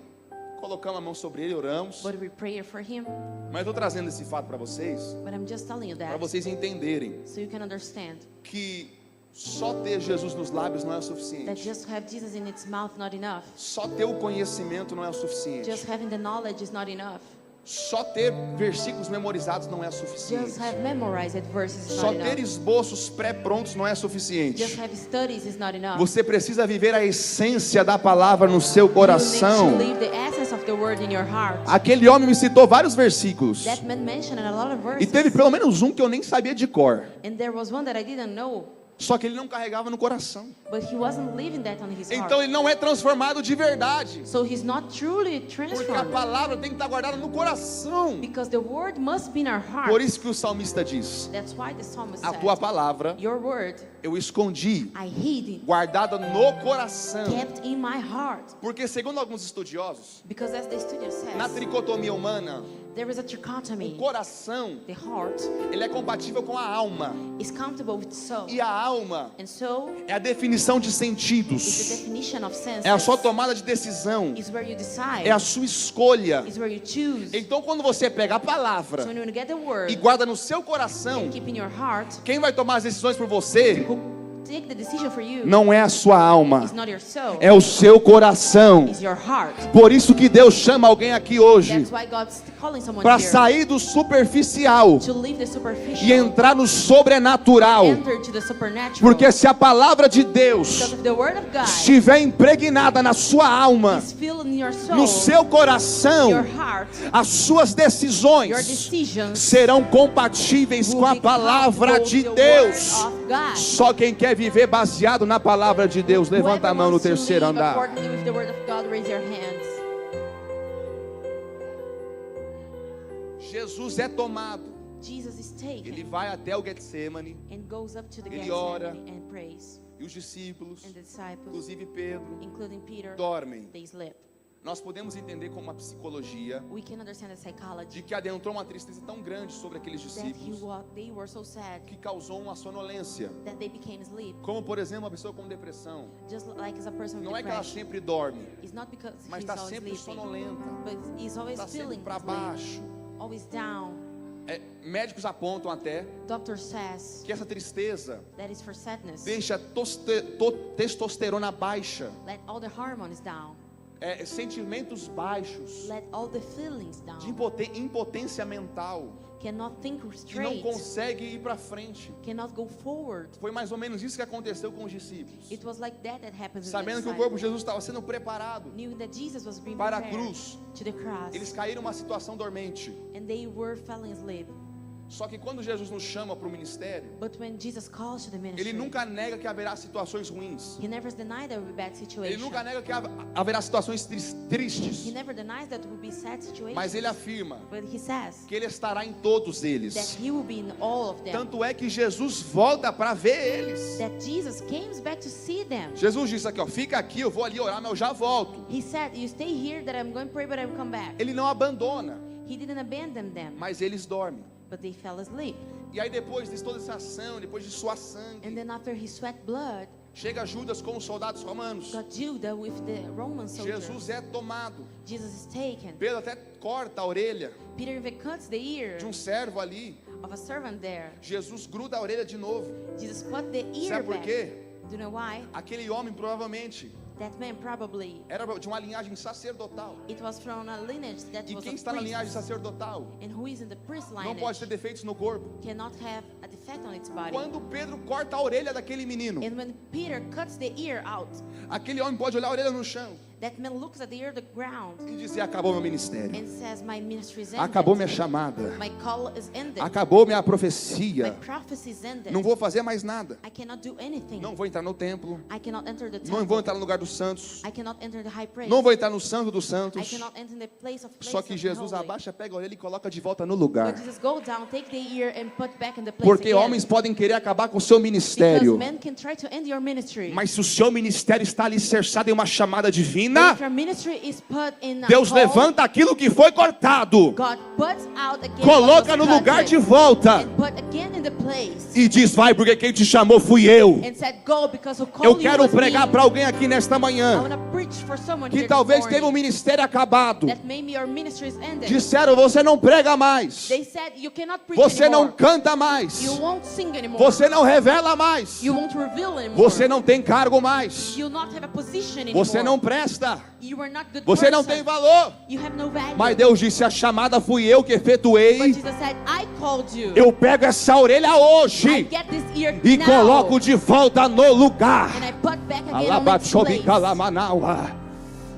[SPEAKER 2] colocamos a mão sobre ele, oramos.
[SPEAKER 3] But we pray for him.
[SPEAKER 2] Mas eu estou trazendo esse fato para vocês,
[SPEAKER 3] But I'm just telling you
[SPEAKER 2] para
[SPEAKER 3] that
[SPEAKER 2] vocês entenderem
[SPEAKER 3] so you can understand
[SPEAKER 2] que só ter Jesus nos lábios não é o
[SPEAKER 3] that
[SPEAKER 2] suficiente.
[SPEAKER 3] just have Jesus in its mouth not enough.
[SPEAKER 2] Só ter o conhecimento não é o suficiente.
[SPEAKER 3] Just having the knowledge is not enough.
[SPEAKER 2] Só ter versículos memorizados não é
[SPEAKER 3] Just
[SPEAKER 2] suficiente.
[SPEAKER 3] have memorized verses is
[SPEAKER 2] Só
[SPEAKER 3] not
[SPEAKER 2] ter
[SPEAKER 3] enough.
[SPEAKER 2] esboços pré-prontos não é
[SPEAKER 3] Just
[SPEAKER 2] suficiente.
[SPEAKER 3] have studies is not enough.
[SPEAKER 2] Você precisa viver a essência da palavra no seu
[SPEAKER 3] You
[SPEAKER 2] coração.
[SPEAKER 3] need to live the essence of the word in your heart.
[SPEAKER 2] Aquele homem me citou vários versículos.
[SPEAKER 3] That man mentioned a lot of
[SPEAKER 2] E
[SPEAKER 3] verses.
[SPEAKER 2] teve pelo menos um que eu nem sabia de cor.
[SPEAKER 3] And there was one that I didn't know.
[SPEAKER 2] Só que ele não carregava no coração.
[SPEAKER 3] But he wasn't living that on his
[SPEAKER 2] Então
[SPEAKER 3] heart.
[SPEAKER 2] ele não é transformado de verdade.
[SPEAKER 3] So he's not truly
[SPEAKER 2] Porque a
[SPEAKER 3] transformed.
[SPEAKER 2] palavra tem que estar guardada no coração.
[SPEAKER 3] Because the word must be in our heart.
[SPEAKER 2] Por isso que o salmista diz:
[SPEAKER 3] That's why the psalmist
[SPEAKER 2] a
[SPEAKER 3] said,
[SPEAKER 2] tua palavra
[SPEAKER 3] your word
[SPEAKER 2] eu escondi,
[SPEAKER 3] I hid it,
[SPEAKER 2] guardada no coração.
[SPEAKER 3] kept in my heart.
[SPEAKER 2] Porque segundo alguns estudiosos,
[SPEAKER 3] Because as the studio
[SPEAKER 2] na
[SPEAKER 3] says,
[SPEAKER 2] tricotomia humana,
[SPEAKER 3] There is a trichotomy.
[SPEAKER 2] O coração,
[SPEAKER 3] The heart
[SPEAKER 2] ele é compatível com a alma.
[SPEAKER 3] is compatible with soul.
[SPEAKER 2] E a alma
[SPEAKER 3] And soul
[SPEAKER 2] é a definição de
[SPEAKER 3] is the
[SPEAKER 2] sentidos.
[SPEAKER 3] definition of sense.
[SPEAKER 2] É a sua tomada de decisão.
[SPEAKER 3] Is where you decide.
[SPEAKER 2] É a sua escolha.
[SPEAKER 3] Is where you choose.
[SPEAKER 2] Então quando você pega a
[SPEAKER 3] So
[SPEAKER 2] palavra
[SPEAKER 3] when you get the word
[SPEAKER 2] e guarda no seu coração,
[SPEAKER 3] and keep in your heart,
[SPEAKER 2] quem vai tomar as decisões por você
[SPEAKER 3] who take the decision for you
[SPEAKER 2] não é a sua alma,
[SPEAKER 3] is not your soul.
[SPEAKER 2] é o seu coração.
[SPEAKER 3] Is your heart.
[SPEAKER 2] Por isso que Deus chama alguém aqui hoje
[SPEAKER 3] That's why God's calling someone
[SPEAKER 2] para
[SPEAKER 3] here
[SPEAKER 2] sair do superficial
[SPEAKER 3] to leave the superficial
[SPEAKER 2] e entrar no sobrenatural.
[SPEAKER 3] enter to the supernatural.
[SPEAKER 2] Porque se a palavra de Deus
[SPEAKER 3] Because if the word of God
[SPEAKER 2] estiver impregnada na sua alma,
[SPEAKER 3] is filled in your soul,
[SPEAKER 2] no seu coração,
[SPEAKER 3] your heart,
[SPEAKER 2] as suas
[SPEAKER 3] your
[SPEAKER 2] decisões
[SPEAKER 3] decisions
[SPEAKER 2] serão compatíveis
[SPEAKER 3] will
[SPEAKER 2] com a
[SPEAKER 3] be
[SPEAKER 2] palavra
[SPEAKER 3] compatible
[SPEAKER 2] de
[SPEAKER 3] with the word
[SPEAKER 2] Deus.
[SPEAKER 3] of God.
[SPEAKER 2] Só quem quer viver baseado na palavra de Deus, levanta a mão no
[SPEAKER 3] Whoever wants to
[SPEAKER 2] terceiro
[SPEAKER 3] live
[SPEAKER 2] andar.
[SPEAKER 3] accordingly with the word of God, raise your hands.
[SPEAKER 2] Jesus é tomado.
[SPEAKER 3] Jesus is
[SPEAKER 2] Ele
[SPEAKER 3] taken
[SPEAKER 2] vai até o Getsemane
[SPEAKER 3] and goes up to the
[SPEAKER 2] Ele ora.
[SPEAKER 3] Gethsemane and prays.
[SPEAKER 2] e os discípulos,
[SPEAKER 3] And the disciples,
[SPEAKER 2] inclusive Pedro,
[SPEAKER 3] including Peter,
[SPEAKER 2] dormem.
[SPEAKER 3] they sleep.
[SPEAKER 2] Nós podemos entender como uma psicologia
[SPEAKER 3] We can understand the psychology
[SPEAKER 2] de que adentrou uma tristeza tão grande sobre aqueles
[SPEAKER 3] that
[SPEAKER 2] discípulos
[SPEAKER 3] they were so sad
[SPEAKER 2] que causou uma sonolência.
[SPEAKER 3] that they became asleep.
[SPEAKER 2] Como, por exemplo, uma pessoa com depressão.
[SPEAKER 3] Just like as a person with
[SPEAKER 2] Não é que ela
[SPEAKER 3] depression.
[SPEAKER 2] sempre dorme,
[SPEAKER 3] It's not because
[SPEAKER 2] mas
[SPEAKER 3] he's
[SPEAKER 2] está
[SPEAKER 3] always
[SPEAKER 2] sempre
[SPEAKER 3] sleeping,
[SPEAKER 2] sonolenta,
[SPEAKER 3] but he's always
[SPEAKER 2] está sempre
[SPEAKER 3] feeling
[SPEAKER 2] para
[SPEAKER 3] sleep,
[SPEAKER 2] baixo.
[SPEAKER 3] always down.
[SPEAKER 2] Médicos apontam até
[SPEAKER 3] Doctor says
[SPEAKER 2] que essa tristeza
[SPEAKER 3] that is for sadness.
[SPEAKER 2] deixa testosterona baixa,
[SPEAKER 3] Let all the hormones down.
[SPEAKER 2] Sentimentos baixos,
[SPEAKER 3] Let all the feelings down.
[SPEAKER 2] de impotência mental,
[SPEAKER 3] Cannot think
[SPEAKER 2] que não
[SPEAKER 3] straight.
[SPEAKER 2] consegue ir para frente.
[SPEAKER 3] Cannot go forward.
[SPEAKER 2] Foi mais ou menos isso que aconteceu com os discípulos.
[SPEAKER 3] It was like that happened to the
[SPEAKER 2] Sabendo que o
[SPEAKER 3] disciples.
[SPEAKER 2] corpo de Jesus estava sendo preparado
[SPEAKER 3] Knew that Jesus was being
[SPEAKER 2] para a
[SPEAKER 3] prepared
[SPEAKER 2] cruz,
[SPEAKER 3] to the cross,
[SPEAKER 2] eles caíram numa situação dormente.
[SPEAKER 3] and they were falling asleep.
[SPEAKER 2] Só que quando Jesus nos chama para o ministério,
[SPEAKER 3] But when Jesus calls to the
[SPEAKER 2] Ele
[SPEAKER 3] ministry,
[SPEAKER 2] nunca nega que haverá situações ruins.
[SPEAKER 3] He never denied there will be bad
[SPEAKER 2] Ele
[SPEAKER 3] situations.
[SPEAKER 2] nunca nega que haverá situações tristes.
[SPEAKER 3] He never denies that there will be sad situations.
[SPEAKER 2] Mas Ele afirma
[SPEAKER 3] But He says
[SPEAKER 2] que Ele estará em todos
[SPEAKER 3] that
[SPEAKER 2] eles.
[SPEAKER 3] He will be in all of them.
[SPEAKER 2] Tanto é que Jesus volta para ver eles.
[SPEAKER 3] That Jesus came back to see them.
[SPEAKER 2] Jesus disse aqui, ó, fica aqui, eu vou ali orar, mas eu já volto.
[SPEAKER 3] He said, "You stay here, that I'm going to pray, but I will come back."
[SPEAKER 2] Ele não abandona,
[SPEAKER 3] He didn't abandon them,
[SPEAKER 2] mas eles dormem.
[SPEAKER 3] but they fell asleep.
[SPEAKER 2] E aí depois de toda essa ação, depois de suar sangue,
[SPEAKER 3] And then after He sweat blood,
[SPEAKER 2] chega Judas com os soldados romanos.
[SPEAKER 3] got Judah with the Roman soldiers.
[SPEAKER 2] Jesus é tomado.
[SPEAKER 3] Jesus is taken.
[SPEAKER 2] Pedro até corta a orelha
[SPEAKER 3] Peter even cuts the ear
[SPEAKER 2] de um servo ali.
[SPEAKER 3] of a servant there.
[SPEAKER 2] Jesus gruda a orelha de novo.
[SPEAKER 3] Jesus put the ear
[SPEAKER 2] Sabe por
[SPEAKER 3] back.
[SPEAKER 2] quê?
[SPEAKER 3] Do you know why?
[SPEAKER 2] Aquele homem provavelmente
[SPEAKER 3] That man probably,
[SPEAKER 2] era de uma linhagem sacerdotal.
[SPEAKER 3] it was from a lineage that
[SPEAKER 2] E
[SPEAKER 3] was
[SPEAKER 2] quem
[SPEAKER 3] a
[SPEAKER 2] está na linhagem
[SPEAKER 3] priest.
[SPEAKER 2] sacerdotal
[SPEAKER 3] And who is in the priest
[SPEAKER 2] não pode ter
[SPEAKER 3] lineage
[SPEAKER 2] defeitos no corpo.
[SPEAKER 3] cannot have a defect on its body.
[SPEAKER 2] Quando Pedro corta a orelha daquele menino,
[SPEAKER 3] And when Peter cuts the ear out,
[SPEAKER 2] aquele homem pode olhar a orelha no chão
[SPEAKER 3] that man looks at the ear, the ground,
[SPEAKER 2] e dizer: acabou meu ministério,
[SPEAKER 3] and says, "My ministry is ended.
[SPEAKER 2] acabou minha chamada,
[SPEAKER 3] My call is ended.
[SPEAKER 2] acabou minha
[SPEAKER 3] My
[SPEAKER 2] profecia,
[SPEAKER 3] prophecy is ended.
[SPEAKER 2] não vou fazer mais nada,
[SPEAKER 3] I cannot do anything.
[SPEAKER 2] não vou entrar no templo,
[SPEAKER 3] I cannot enter the
[SPEAKER 2] não vou
[SPEAKER 3] temple.
[SPEAKER 2] entrar no lugar dos santos,
[SPEAKER 3] I cannot enter the high place.
[SPEAKER 2] não vou entrar no santo dos
[SPEAKER 3] I
[SPEAKER 2] santos."
[SPEAKER 3] cannot enter the place of
[SPEAKER 2] Só que
[SPEAKER 3] of the
[SPEAKER 2] Jesus
[SPEAKER 3] holy.
[SPEAKER 2] abaixa, pega a orelha e coloca de volta no lugar.
[SPEAKER 3] But Jesus go down, take the ear and put back in the place
[SPEAKER 2] Porque
[SPEAKER 3] again.
[SPEAKER 2] homens podem querer acabar com o seu
[SPEAKER 3] Because
[SPEAKER 2] ministério,
[SPEAKER 3] men can try to end your ministry.
[SPEAKER 2] mas se o seu ministério está alicerçado em uma chamada
[SPEAKER 3] But
[SPEAKER 2] divina,
[SPEAKER 3] if your ministry is put in a
[SPEAKER 2] Deus
[SPEAKER 3] call,
[SPEAKER 2] levanta aquilo que foi cortado,
[SPEAKER 3] God puts out again
[SPEAKER 2] coloca
[SPEAKER 3] what
[SPEAKER 2] no
[SPEAKER 3] was
[SPEAKER 2] lugar
[SPEAKER 3] cutted
[SPEAKER 2] de volta
[SPEAKER 3] and put again in the place
[SPEAKER 2] e diz: vai, porque quem te chamou fui eu.
[SPEAKER 3] and said go because who
[SPEAKER 2] Eu
[SPEAKER 3] called you
[SPEAKER 2] quero
[SPEAKER 3] was
[SPEAKER 2] pregar
[SPEAKER 3] me.
[SPEAKER 2] para alguém aqui nesta
[SPEAKER 3] I
[SPEAKER 2] manhã
[SPEAKER 3] want to preach for someone
[SPEAKER 2] que
[SPEAKER 3] here
[SPEAKER 2] talvez
[SPEAKER 3] this
[SPEAKER 2] teve um
[SPEAKER 3] morning
[SPEAKER 2] ministério acabado.
[SPEAKER 3] that maybe your ministry is ended.
[SPEAKER 2] Disseram: você não prega mais,
[SPEAKER 3] They said you cannot preach
[SPEAKER 2] você não
[SPEAKER 3] anymore.
[SPEAKER 2] canta mais,
[SPEAKER 3] You won't sing anymore.
[SPEAKER 2] você não revela mais,
[SPEAKER 3] You won't reveal anymore.
[SPEAKER 2] você não tem cargo mais,
[SPEAKER 3] You not have a position anymore.
[SPEAKER 2] você não presta,
[SPEAKER 3] You are not good
[SPEAKER 2] você não
[SPEAKER 3] person.
[SPEAKER 2] tem valor.
[SPEAKER 3] You have no value.
[SPEAKER 2] Mas Deus disse: a chamada fui eu que
[SPEAKER 3] But
[SPEAKER 2] efetuei.
[SPEAKER 3] Jesus said, I called you.
[SPEAKER 2] Eu pego essa orelha
[SPEAKER 3] I
[SPEAKER 2] hoje
[SPEAKER 3] get this ear
[SPEAKER 2] e
[SPEAKER 3] now.
[SPEAKER 2] coloco de volta no lugar.
[SPEAKER 3] And I put back again on its place.
[SPEAKER 2] Alabachobicalamanaua.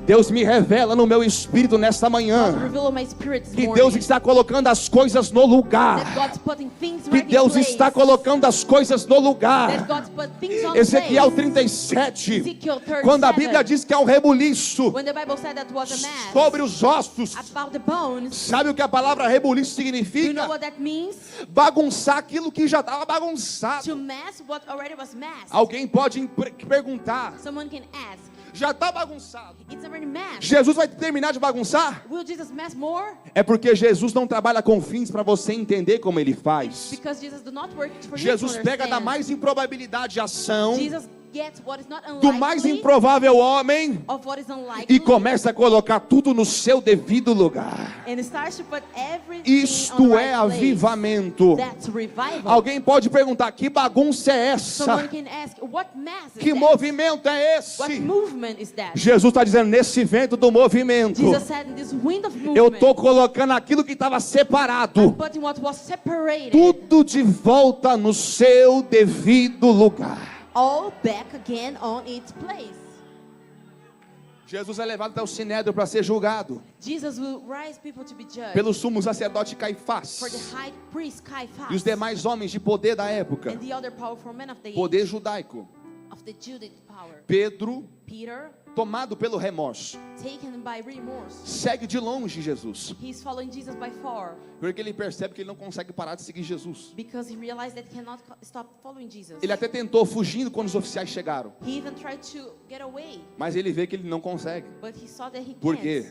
[SPEAKER 2] Deus me revela no meu espírito nesta
[SPEAKER 3] God
[SPEAKER 2] manhã
[SPEAKER 3] reveal in my spirit this
[SPEAKER 2] que
[SPEAKER 3] morning
[SPEAKER 2] Deus está colocando as coisas no
[SPEAKER 3] that
[SPEAKER 2] lugar.
[SPEAKER 3] God's putting things
[SPEAKER 2] Que
[SPEAKER 3] right in
[SPEAKER 2] Deus
[SPEAKER 3] place.
[SPEAKER 2] está colocando as coisas no
[SPEAKER 3] That
[SPEAKER 2] lugar.
[SPEAKER 3] God's put things on
[SPEAKER 2] Ezequiel
[SPEAKER 3] place.
[SPEAKER 2] 37,
[SPEAKER 3] Ezekiel 37.
[SPEAKER 2] quando a Bíblia diz que é um rebuliço
[SPEAKER 3] When the Bible said that was a mass
[SPEAKER 2] sobre os ossos,
[SPEAKER 3] about the bones,
[SPEAKER 2] sabe o que a palavra rebuliço
[SPEAKER 3] do you know
[SPEAKER 2] significa?
[SPEAKER 3] what that means?
[SPEAKER 2] Bagunçar aquilo que já estava bagunçado.
[SPEAKER 3] To mass what already was massed.
[SPEAKER 2] Alguém pode perguntar:
[SPEAKER 3] Someone can ask,
[SPEAKER 2] Já está bagunçado.
[SPEAKER 3] It's already messed.
[SPEAKER 2] Jesus vai terminar de bagunçar?
[SPEAKER 3] Will Jesus mess more?
[SPEAKER 2] É porque Jesus não trabalha com fins para você entender como ele faz.
[SPEAKER 3] Because Jesus do not work for you to
[SPEAKER 2] Jesus pega da
[SPEAKER 3] understand.
[SPEAKER 2] mais improbabilidade de ação,
[SPEAKER 3] Jesus gets what is not
[SPEAKER 2] do mais
[SPEAKER 3] unlikely
[SPEAKER 2] improvável homem,
[SPEAKER 3] of what is unlikely,
[SPEAKER 2] e começa a colocar tudo no seu devido lugar.
[SPEAKER 3] and starts to put everything on
[SPEAKER 2] Isto
[SPEAKER 3] the
[SPEAKER 2] é
[SPEAKER 3] right place.
[SPEAKER 2] avivamento.
[SPEAKER 3] That's revival.
[SPEAKER 2] Alguém pode perguntar: que bagunça é
[SPEAKER 3] Someone
[SPEAKER 2] essa?
[SPEAKER 3] can ask, what mass is
[SPEAKER 2] Que
[SPEAKER 3] that?
[SPEAKER 2] movimento é
[SPEAKER 3] What
[SPEAKER 2] esse?
[SPEAKER 3] movement is that?
[SPEAKER 2] Jesus está dizendo: nesse vento do movimento,
[SPEAKER 3] Jesus said, in this wind of movement,
[SPEAKER 2] eu estou colocando aquilo que estava
[SPEAKER 3] I'm
[SPEAKER 2] separado,
[SPEAKER 3] putting what was separated
[SPEAKER 2] tudo de volta no seu devido lugar.
[SPEAKER 3] all back again on its place.
[SPEAKER 2] Jesus é levado até o sinédrio para ser julgado
[SPEAKER 3] Jesus will rise people to be judged
[SPEAKER 2] pelo sumo sacerdote Caifás
[SPEAKER 3] for the high priest Caiaphas
[SPEAKER 2] e os demais homens de poder da época,
[SPEAKER 3] and the other powerful men of the
[SPEAKER 2] poder
[SPEAKER 3] age,
[SPEAKER 2] judaico.
[SPEAKER 3] of the Judaic power.
[SPEAKER 2] Pedro,
[SPEAKER 3] Peter,
[SPEAKER 2] tomado pelo remorso,
[SPEAKER 3] taken by remorse,
[SPEAKER 2] segue de longe Jesus,
[SPEAKER 3] he's following Jesus by far
[SPEAKER 2] porque ele percebe que ele não consegue parar de seguir Jesus.
[SPEAKER 3] because he realized that he cannot stop following Jesus.
[SPEAKER 2] Ele até tentou fugindo quando os oficiais chegaram,
[SPEAKER 3] He even tried to get away,
[SPEAKER 2] mas ele vê que ele não consegue.
[SPEAKER 3] but he saw that he
[SPEAKER 2] Por
[SPEAKER 3] can't.
[SPEAKER 2] quê?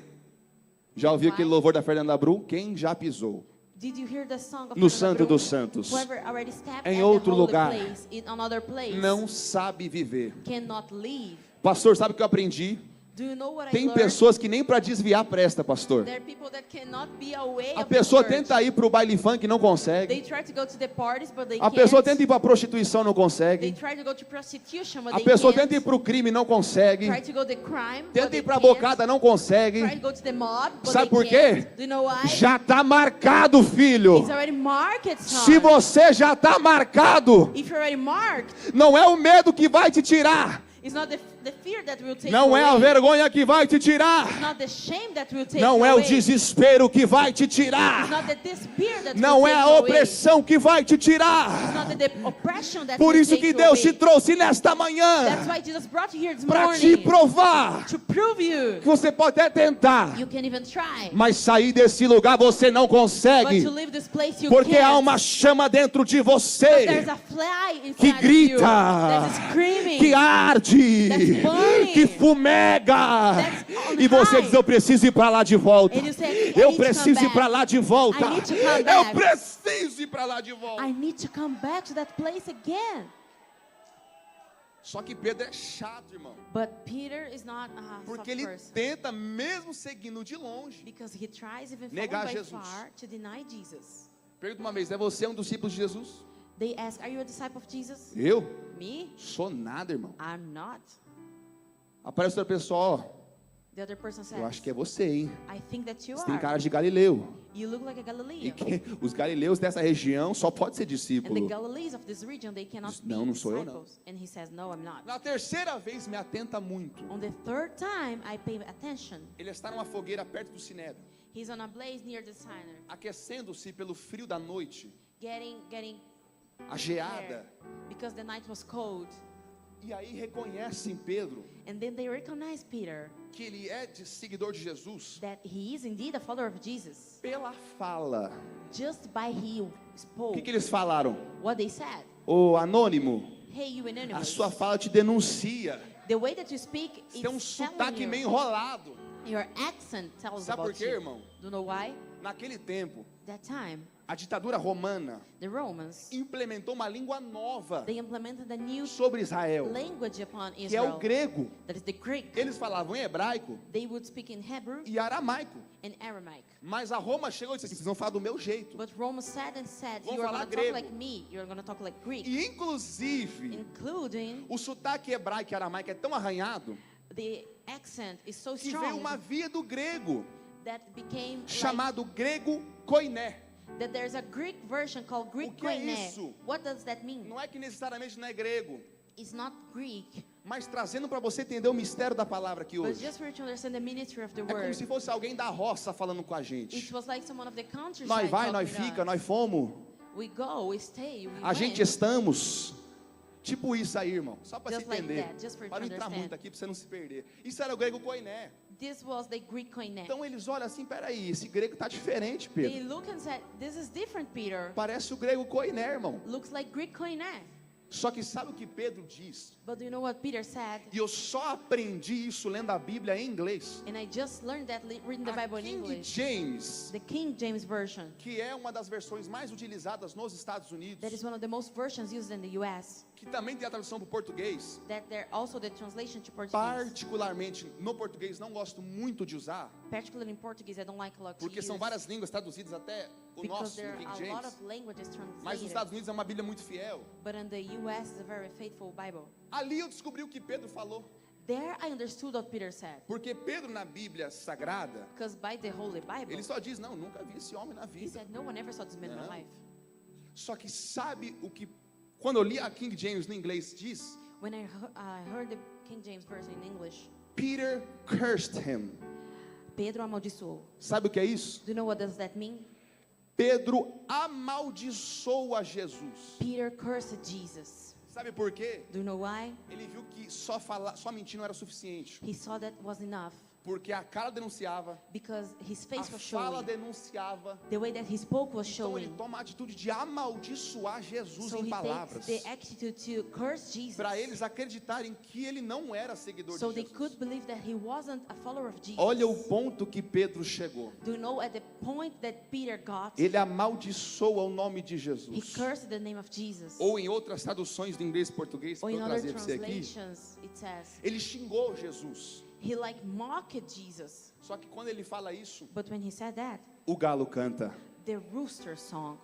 [SPEAKER 2] Já ouviu aquele louvor da Fernanda Bru? Quem já pisou
[SPEAKER 3] Did you hear the song of
[SPEAKER 2] no
[SPEAKER 3] Fernanda
[SPEAKER 2] Santo
[SPEAKER 3] Brum?
[SPEAKER 2] dos Santos
[SPEAKER 3] Whoever already stepped
[SPEAKER 2] em
[SPEAKER 3] at
[SPEAKER 2] outro
[SPEAKER 3] the holy
[SPEAKER 2] lugar
[SPEAKER 3] place, in another place,
[SPEAKER 2] não sabe viver.
[SPEAKER 3] cannot leave.
[SPEAKER 2] Pastor, sabe o que eu aprendi?
[SPEAKER 3] Do you know what I
[SPEAKER 2] Tem
[SPEAKER 3] learned?
[SPEAKER 2] pessoas que nem para desviar presta, pastor.
[SPEAKER 3] There are people that cannot be away
[SPEAKER 2] A
[SPEAKER 3] of the
[SPEAKER 2] pessoa
[SPEAKER 3] church.
[SPEAKER 2] tenta ir para o baile funk e não
[SPEAKER 3] They
[SPEAKER 2] consegue.
[SPEAKER 3] try to go to the parties, but they
[SPEAKER 2] A
[SPEAKER 3] can't.
[SPEAKER 2] pessoa tenta ir para a prostituição, não
[SPEAKER 3] They
[SPEAKER 2] consegue.
[SPEAKER 3] try to go to prostitution, but
[SPEAKER 2] A
[SPEAKER 3] they
[SPEAKER 2] pessoa
[SPEAKER 3] can't.
[SPEAKER 2] tenta ir para o crime, não consegue.
[SPEAKER 3] Try to go to the crime, but
[SPEAKER 2] Tenta
[SPEAKER 3] they
[SPEAKER 2] ir para a
[SPEAKER 3] can't.
[SPEAKER 2] bocada, não consegue.
[SPEAKER 3] Try to go to the mob, but
[SPEAKER 2] Sabe
[SPEAKER 3] they
[SPEAKER 2] por
[SPEAKER 3] can't.
[SPEAKER 2] quê?
[SPEAKER 3] Do you know why?
[SPEAKER 2] Já está marcado, filho.
[SPEAKER 3] It's already marked, son.
[SPEAKER 2] Se você já está marcado,
[SPEAKER 3] If you're already marked,
[SPEAKER 2] não é o medo que vai te tirar.
[SPEAKER 3] it's not the fear that will take
[SPEAKER 2] Não
[SPEAKER 3] you
[SPEAKER 2] é a
[SPEAKER 3] away.
[SPEAKER 2] vergonha que vai te tirar.
[SPEAKER 3] It's not the shame that will take
[SPEAKER 2] Não
[SPEAKER 3] you
[SPEAKER 2] é o
[SPEAKER 3] away.
[SPEAKER 2] desespero que vai te
[SPEAKER 3] It's
[SPEAKER 2] tirar.
[SPEAKER 3] not the despair that
[SPEAKER 2] Não
[SPEAKER 3] will
[SPEAKER 2] é
[SPEAKER 3] take
[SPEAKER 2] a
[SPEAKER 3] you away.
[SPEAKER 2] opressão que vai te
[SPEAKER 3] It's
[SPEAKER 2] tirar.
[SPEAKER 3] not the oppression that
[SPEAKER 2] Por
[SPEAKER 3] will
[SPEAKER 2] isso
[SPEAKER 3] take
[SPEAKER 2] que
[SPEAKER 3] you
[SPEAKER 2] Deus te
[SPEAKER 3] away.
[SPEAKER 2] trouxe nesta
[SPEAKER 3] That's
[SPEAKER 2] manhã,
[SPEAKER 3] why Jesus brought you here this
[SPEAKER 2] para te
[SPEAKER 3] morning.
[SPEAKER 2] provar
[SPEAKER 3] To prove you.
[SPEAKER 2] que você pode até tentar,
[SPEAKER 3] You can even try.
[SPEAKER 2] mas sair desse lugar você não
[SPEAKER 3] But to
[SPEAKER 2] consegue,
[SPEAKER 3] leave this place you
[SPEAKER 2] porque
[SPEAKER 3] can't.
[SPEAKER 2] há uma chama dentro de
[SPEAKER 3] There's
[SPEAKER 2] você
[SPEAKER 3] a fly inside
[SPEAKER 2] que
[SPEAKER 3] of you
[SPEAKER 2] grita,
[SPEAKER 3] that is screaming.
[SPEAKER 2] que arde,
[SPEAKER 3] That's burning.
[SPEAKER 2] que fumega,
[SPEAKER 3] That's on
[SPEAKER 2] e você
[SPEAKER 3] high.
[SPEAKER 2] diz: eu preciso ir para lá de volta.
[SPEAKER 3] And you say, I
[SPEAKER 2] Eu
[SPEAKER 3] need to
[SPEAKER 2] preciso
[SPEAKER 3] come
[SPEAKER 2] ir para
[SPEAKER 3] back.
[SPEAKER 2] lá de volta.
[SPEAKER 3] I need to come
[SPEAKER 2] Eu
[SPEAKER 3] back.
[SPEAKER 2] preciso ir para lá de volta.
[SPEAKER 3] I need to come back to that place again.
[SPEAKER 2] Só que Pedro é chato, irmão,
[SPEAKER 3] But Peter is not a
[SPEAKER 2] porque
[SPEAKER 3] soft
[SPEAKER 2] ele
[SPEAKER 3] person.
[SPEAKER 2] tenta, mesmo seguindo de longe.
[SPEAKER 3] Because he tries even
[SPEAKER 2] Negar
[SPEAKER 3] from by
[SPEAKER 2] Jesus.
[SPEAKER 3] far to deny Jesus.
[SPEAKER 2] Pergunta uma vez: é você um discípulo de Jesus?
[SPEAKER 3] They ask, are you a disciple of Jesus?
[SPEAKER 2] Eu?
[SPEAKER 3] Me?
[SPEAKER 2] Sou nada, irmão.
[SPEAKER 3] I'm not.
[SPEAKER 2] Aparece outra pessoa: ó,
[SPEAKER 3] The other person says,
[SPEAKER 2] eu acho que é você, hein?
[SPEAKER 3] I think that you
[SPEAKER 2] Você tem
[SPEAKER 3] are.
[SPEAKER 2] cara de Galileu.
[SPEAKER 3] You look like a
[SPEAKER 2] E
[SPEAKER 3] Galilean.
[SPEAKER 2] os galileus dessa região só pode ser
[SPEAKER 3] And the
[SPEAKER 2] discípulo.
[SPEAKER 3] Galileans of this region, they cannot be
[SPEAKER 2] Não, não sou eu, não.
[SPEAKER 3] disciples. And he says, no, I'm not.
[SPEAKER 2] Na terceira vez me atenta muito.
[SPEAKER 3] On the third time, I pay attention.
[SPEAKER 2] Ele está numa fogueira perto do sinédrio,
[SPEAKER 3] He's on a blaze near the signer,
[SPEAKER 2] aquecendo-se pelo frio da noite,
[SPEAKER 3] getting
[SPEAKER 2] a geada.
[SPEAKER 3] there because the night was cold.
[SPEAKER 2] E aí reconhece em Pedro
[SPEAKER 3] And then they recognize Peter
[SPEAKER 2] que ele é seguidor de Jesus
[SPEAKER 3] that he is indeed a follower of Jesus
[SPEAKER 2] pela fala.
[SPEAKER 3] just by he
[SPEAKER 2] O
[SPEAKER 3] spoke.
[SPEAKER 2] que eles falaram?
[SPEAKER 3] What they said.
[SPEAKER 2] Ô anônimo,
[SPEAKER 3] Hey, you
[SPEAKER 2] a
[SPEAKER 3] anonymous.
[SPEAKER 2] sua fala te denuncia.
[SPEAKER 3] The way that you speak
[SPEAKER 2] Você tem um
[SPEAKER 3] is telling
[SPEAKER 2] sotaque
[SPEAKER 3] you.
[SPEAKER 2] meio enrolado.
[SPEAKER 3] Your accent tells
[SPEAKER 2] Sabe por
[SPEAKER 3] about
[SPEAKER 2] quê,
[SPEAKER 3] you.
[SPEAKER 2] irmão?
[SPEAKER 3] Do you know why?
[SPEAKER 2] Naquele tempo,
[SPEAKER 3] That time,
[SPEAKER 2] a ditadura romana
[SPEAKER 3] the Romans,
[SPEAKER 2] implementou uma língua nova
[SPEAKER 3] they implemented a new
[SPEAKER 2] sobre Israel,
[SPEAKER 3] language upon
[SPEAKER 2] que é o
[SPEAKER 3] Israel.
[SPEAKER 2] grego.
[SPEAKER 3] That is the Greek.
[SPEAKER 2] Eles falavam em hebraico
[SPEAKER 3] They would speak in Hebrew
[SPEAKER 2] e aramaico.
[SPEAKER 3] and Aramaic.
[SPEAKER 2] Mas a Roma chegou e disse assim: vocês vão falar do meu jeito.
[SPEAKER 3] But Rome said,
[SPEAKER 2] Vão
[SPEAKER 3] you are
[SPEAKER 2] falar
[SPEAKER 3] going to talk
[SPEAKER 2] grego.
[SPEAKER 3] like me. You are going to talk like Greek.
[SPEAKER 2] E inclusive,
[SPEAKER 3] Including
[SPEAKER 2] o sotaque hebraico e aramaico é tão arranhado
[SPEAKER 3] the accent is so
[SPEAKER 2] que veio
[SPEAKER 3] strong
[SPEAKER 2] uma via do grego,
[SPEAKER 3] that became like,
[SPEAKER 2] chamado grego koiné.
[SPEAKER 3] that there's a Greek version called Greek
[SPEAKER 2] O que é
[SPEAKER 3] koine.
[SPEAKER 2] isso?
[SPEAKER 3] What does that mean?
[SPEAKER 2] Não é que necessariamente não é grego,
[SPEAKER 3] It's not Greek,
[SPEAKER 2] mas trazendo para você entender o mistério da palavra aqui
[SPEAKER 3] but
[SPEAKER 2] hoje.
[SPEAKER 3] just for you to understand the ministry of the
[SPEAKER 2] É como
[SPEAKER 3] word.
[SPEAKER 2] se fosse alguém da roça falando com a
[SPEAKER 3] It
[SPEAKER 2] gente.
[SPEAKER 3] was like someone of the countryside
[SPEAKER 2] Nós vai, nós
[SPEAKER 3] talking to
[SPEAKER 2] fica,
[SPEAKER 3] us.
[SPEAKER 2] nós fomos,
[SPEAKER 3] We go, we stay, we
[SPEAKER 2] a gente
[SPEAKER 3] went.
[SPEAKER 2] estamos. Tipo isso aí, irmão. Só para você
[SPEAKER 3] Just like
[SPEAKER 2] entender.
[SPEAKER 3] that, just for you
[SPEAKER 2] Para
[SPEAKER 3] to
[SPEAKER 2] não entrar
[SPEAKER 3] understand.
[SPEAKER 2] muito aqui, para você não se perder. Isso era o grego koiné.
[SPEAKER 3] This was the Greek koine.
[SPEAKER 2] Então eles olham assim: peraí, esse grego está diferente,
[SPEAKER 3] They
[SPEAKER 2] Pedro.
[SPEAKER 3] look and said, this is different, Peter.
[SPEAKER 2] Parece o grego koiné, irmão.
[SPEAKER 3] Looks like Greek koine.
[SPEAKER 2] Só que sabe o que Pedro diz?
[SPEAKER 3] But do you know what Peter said?
[SPEAKER 2] E eu só aprendi isso lendo a Bíblia em inglês.
[SPEAKER 3] And I just learned that reading the
[SPEAKER 2] A
[SPEAKER 3] Bible in
[SPEAKER 2] King
[SPEAKER 3] English.
[SPEAKER 2] James,
[SPEAKER 3] The King James Version.
[SPEAKER 2] que é uma das versões mais utilizadas nos Estados Unidos,
[SPEAKER 3] That is one of the most versions used in the U.S.
[SPEAKER 2] que também tem a tradução para o português,
[SPEAKER 3] That they're also the translation to Portuguese.
[SPEAKER 2] particularmente no português não gosto muito de usar,
[SPEAKER 3] Particularly in Portuguese, I don't like a lot to
[SPEAKER 2] porque
[SPEAKER 3] use.
[SPEAKER 2] são várias línguas traduzidas, até o
[SPEAKER 3] Because
[SPEAKER 2] nosso,
[SPEAKER 3] there
[SPEAKER 2] o King
[SPEAKER 3] are a lot
[SPEAKER 2] James.
[SPEAKER 3] of languages
[SPEAKER 2] Mas nos
[SPEAKER 3] translated.
[SPEAKER 2] Estados Unidos é uma Bíblia muito fiel.
[SPEAKER 3] But in the U.S. it's a very faithful Bible.
[SPEAKER 2] Ali eu descobri o que Pedro falou.
[SPEAKER 3] There I understood what Peter said.
[SPEAKER 2] Porque Pedro na Bíblia Sagrada,
[SPEAKER 3] Because by the Holy Bible,
[SPEAKER 2] ele só diz, não, nunca vi esse homem na
[SPEAKER 3] he
[SPEAKER 2] vida.
[SPEAKER 3] said, no one ever saw this man in
[SPEAKER 2] Não.
[SPEAKER 3] my life.
[SPEAKER 2] Só que sabe o que, quando eu li a King James no inglês, diz,
[SPEAKER 3] When I heard the King James Version in English,
[SPEAKER 2] Peter cursed him.
[SPEAKER 3] Pedro amaldiçoou.
[SPEAKER 2] Sabe o que é isso?
[SPEAKER 3] Do you know what does that mean?
[SPEAKER 2] Pedro amaldiçoa Jesus.
[SPEAKER 3] Peter cursed Jesus.
[SPEAKER 2] Sabe por quê?
[SPEAKER 3] Do you know why?
[SPEAKER 2] Ele viu que só mentir não era suficiente.
[SPEAKER 3] He saw that was enough.
[SPEAKER 2] Porque a cara denunciava,
[SPEAKER 3] Because his
[SPEAKER 2] a
[SPEAKER 3] face was
[SPEAKER 2] fala
[SPEAKER 3] showing.
[SPEAKER 2] denunciava.
[SPEAKER 3] The way that he spoke was
[SPEAKER 2] Então ele
[SPEAKER 3] showing.
[SPEAKER 2] toma a atitude de amaldiçoar Jesus
[SPEAKER 3] So
[SPEAKER 2] em
[SPEAKER 3] he
[SPEAKER 2] palavras.
[SPEAKER 3] takes the attitude to curse Jesus.
[SPEAKER 2] Para eles acreditarem que ele não era seguidor
[SPEAKER 3] So
[SPEAKER 2] de
[SPEAKER 3] they
[SPEAKER 2] Jesus.
[SPEAKER 3] could believe that he wasn't a follower of Jesus.
[SPEAKER 2] Olha o ponto que Pedro chegou.
[SPEAKER 3] Do you know at the point that Peter got,
[SPEAKER 2] Ele amaldiçoa o nome de
[SPEAKER 3] he
[SPEAKER 2] Jesus.
[SPEAKER 3] cursed the name of Jesus.
[SPEAKER 2] Ou em outras traduções do inglês e português que
[SPEAKER 3] Or
[SPEAKER 2] eu
[SPEAKER 3] in other
[SPEAKER 2] trazer para você aqui,
[SPEAKER 3] translations, it says,
[SPEAKER 2] ele xingou Jesus.
[SPEAKER 3] he like mocked Jesus.
[SPEAKER 2] Só que quando ele fala isso,
[SPEAKER 3] But when he said that,
[SPEAKER 2] o galo canta.
[SPEAKER 3] the rooster song,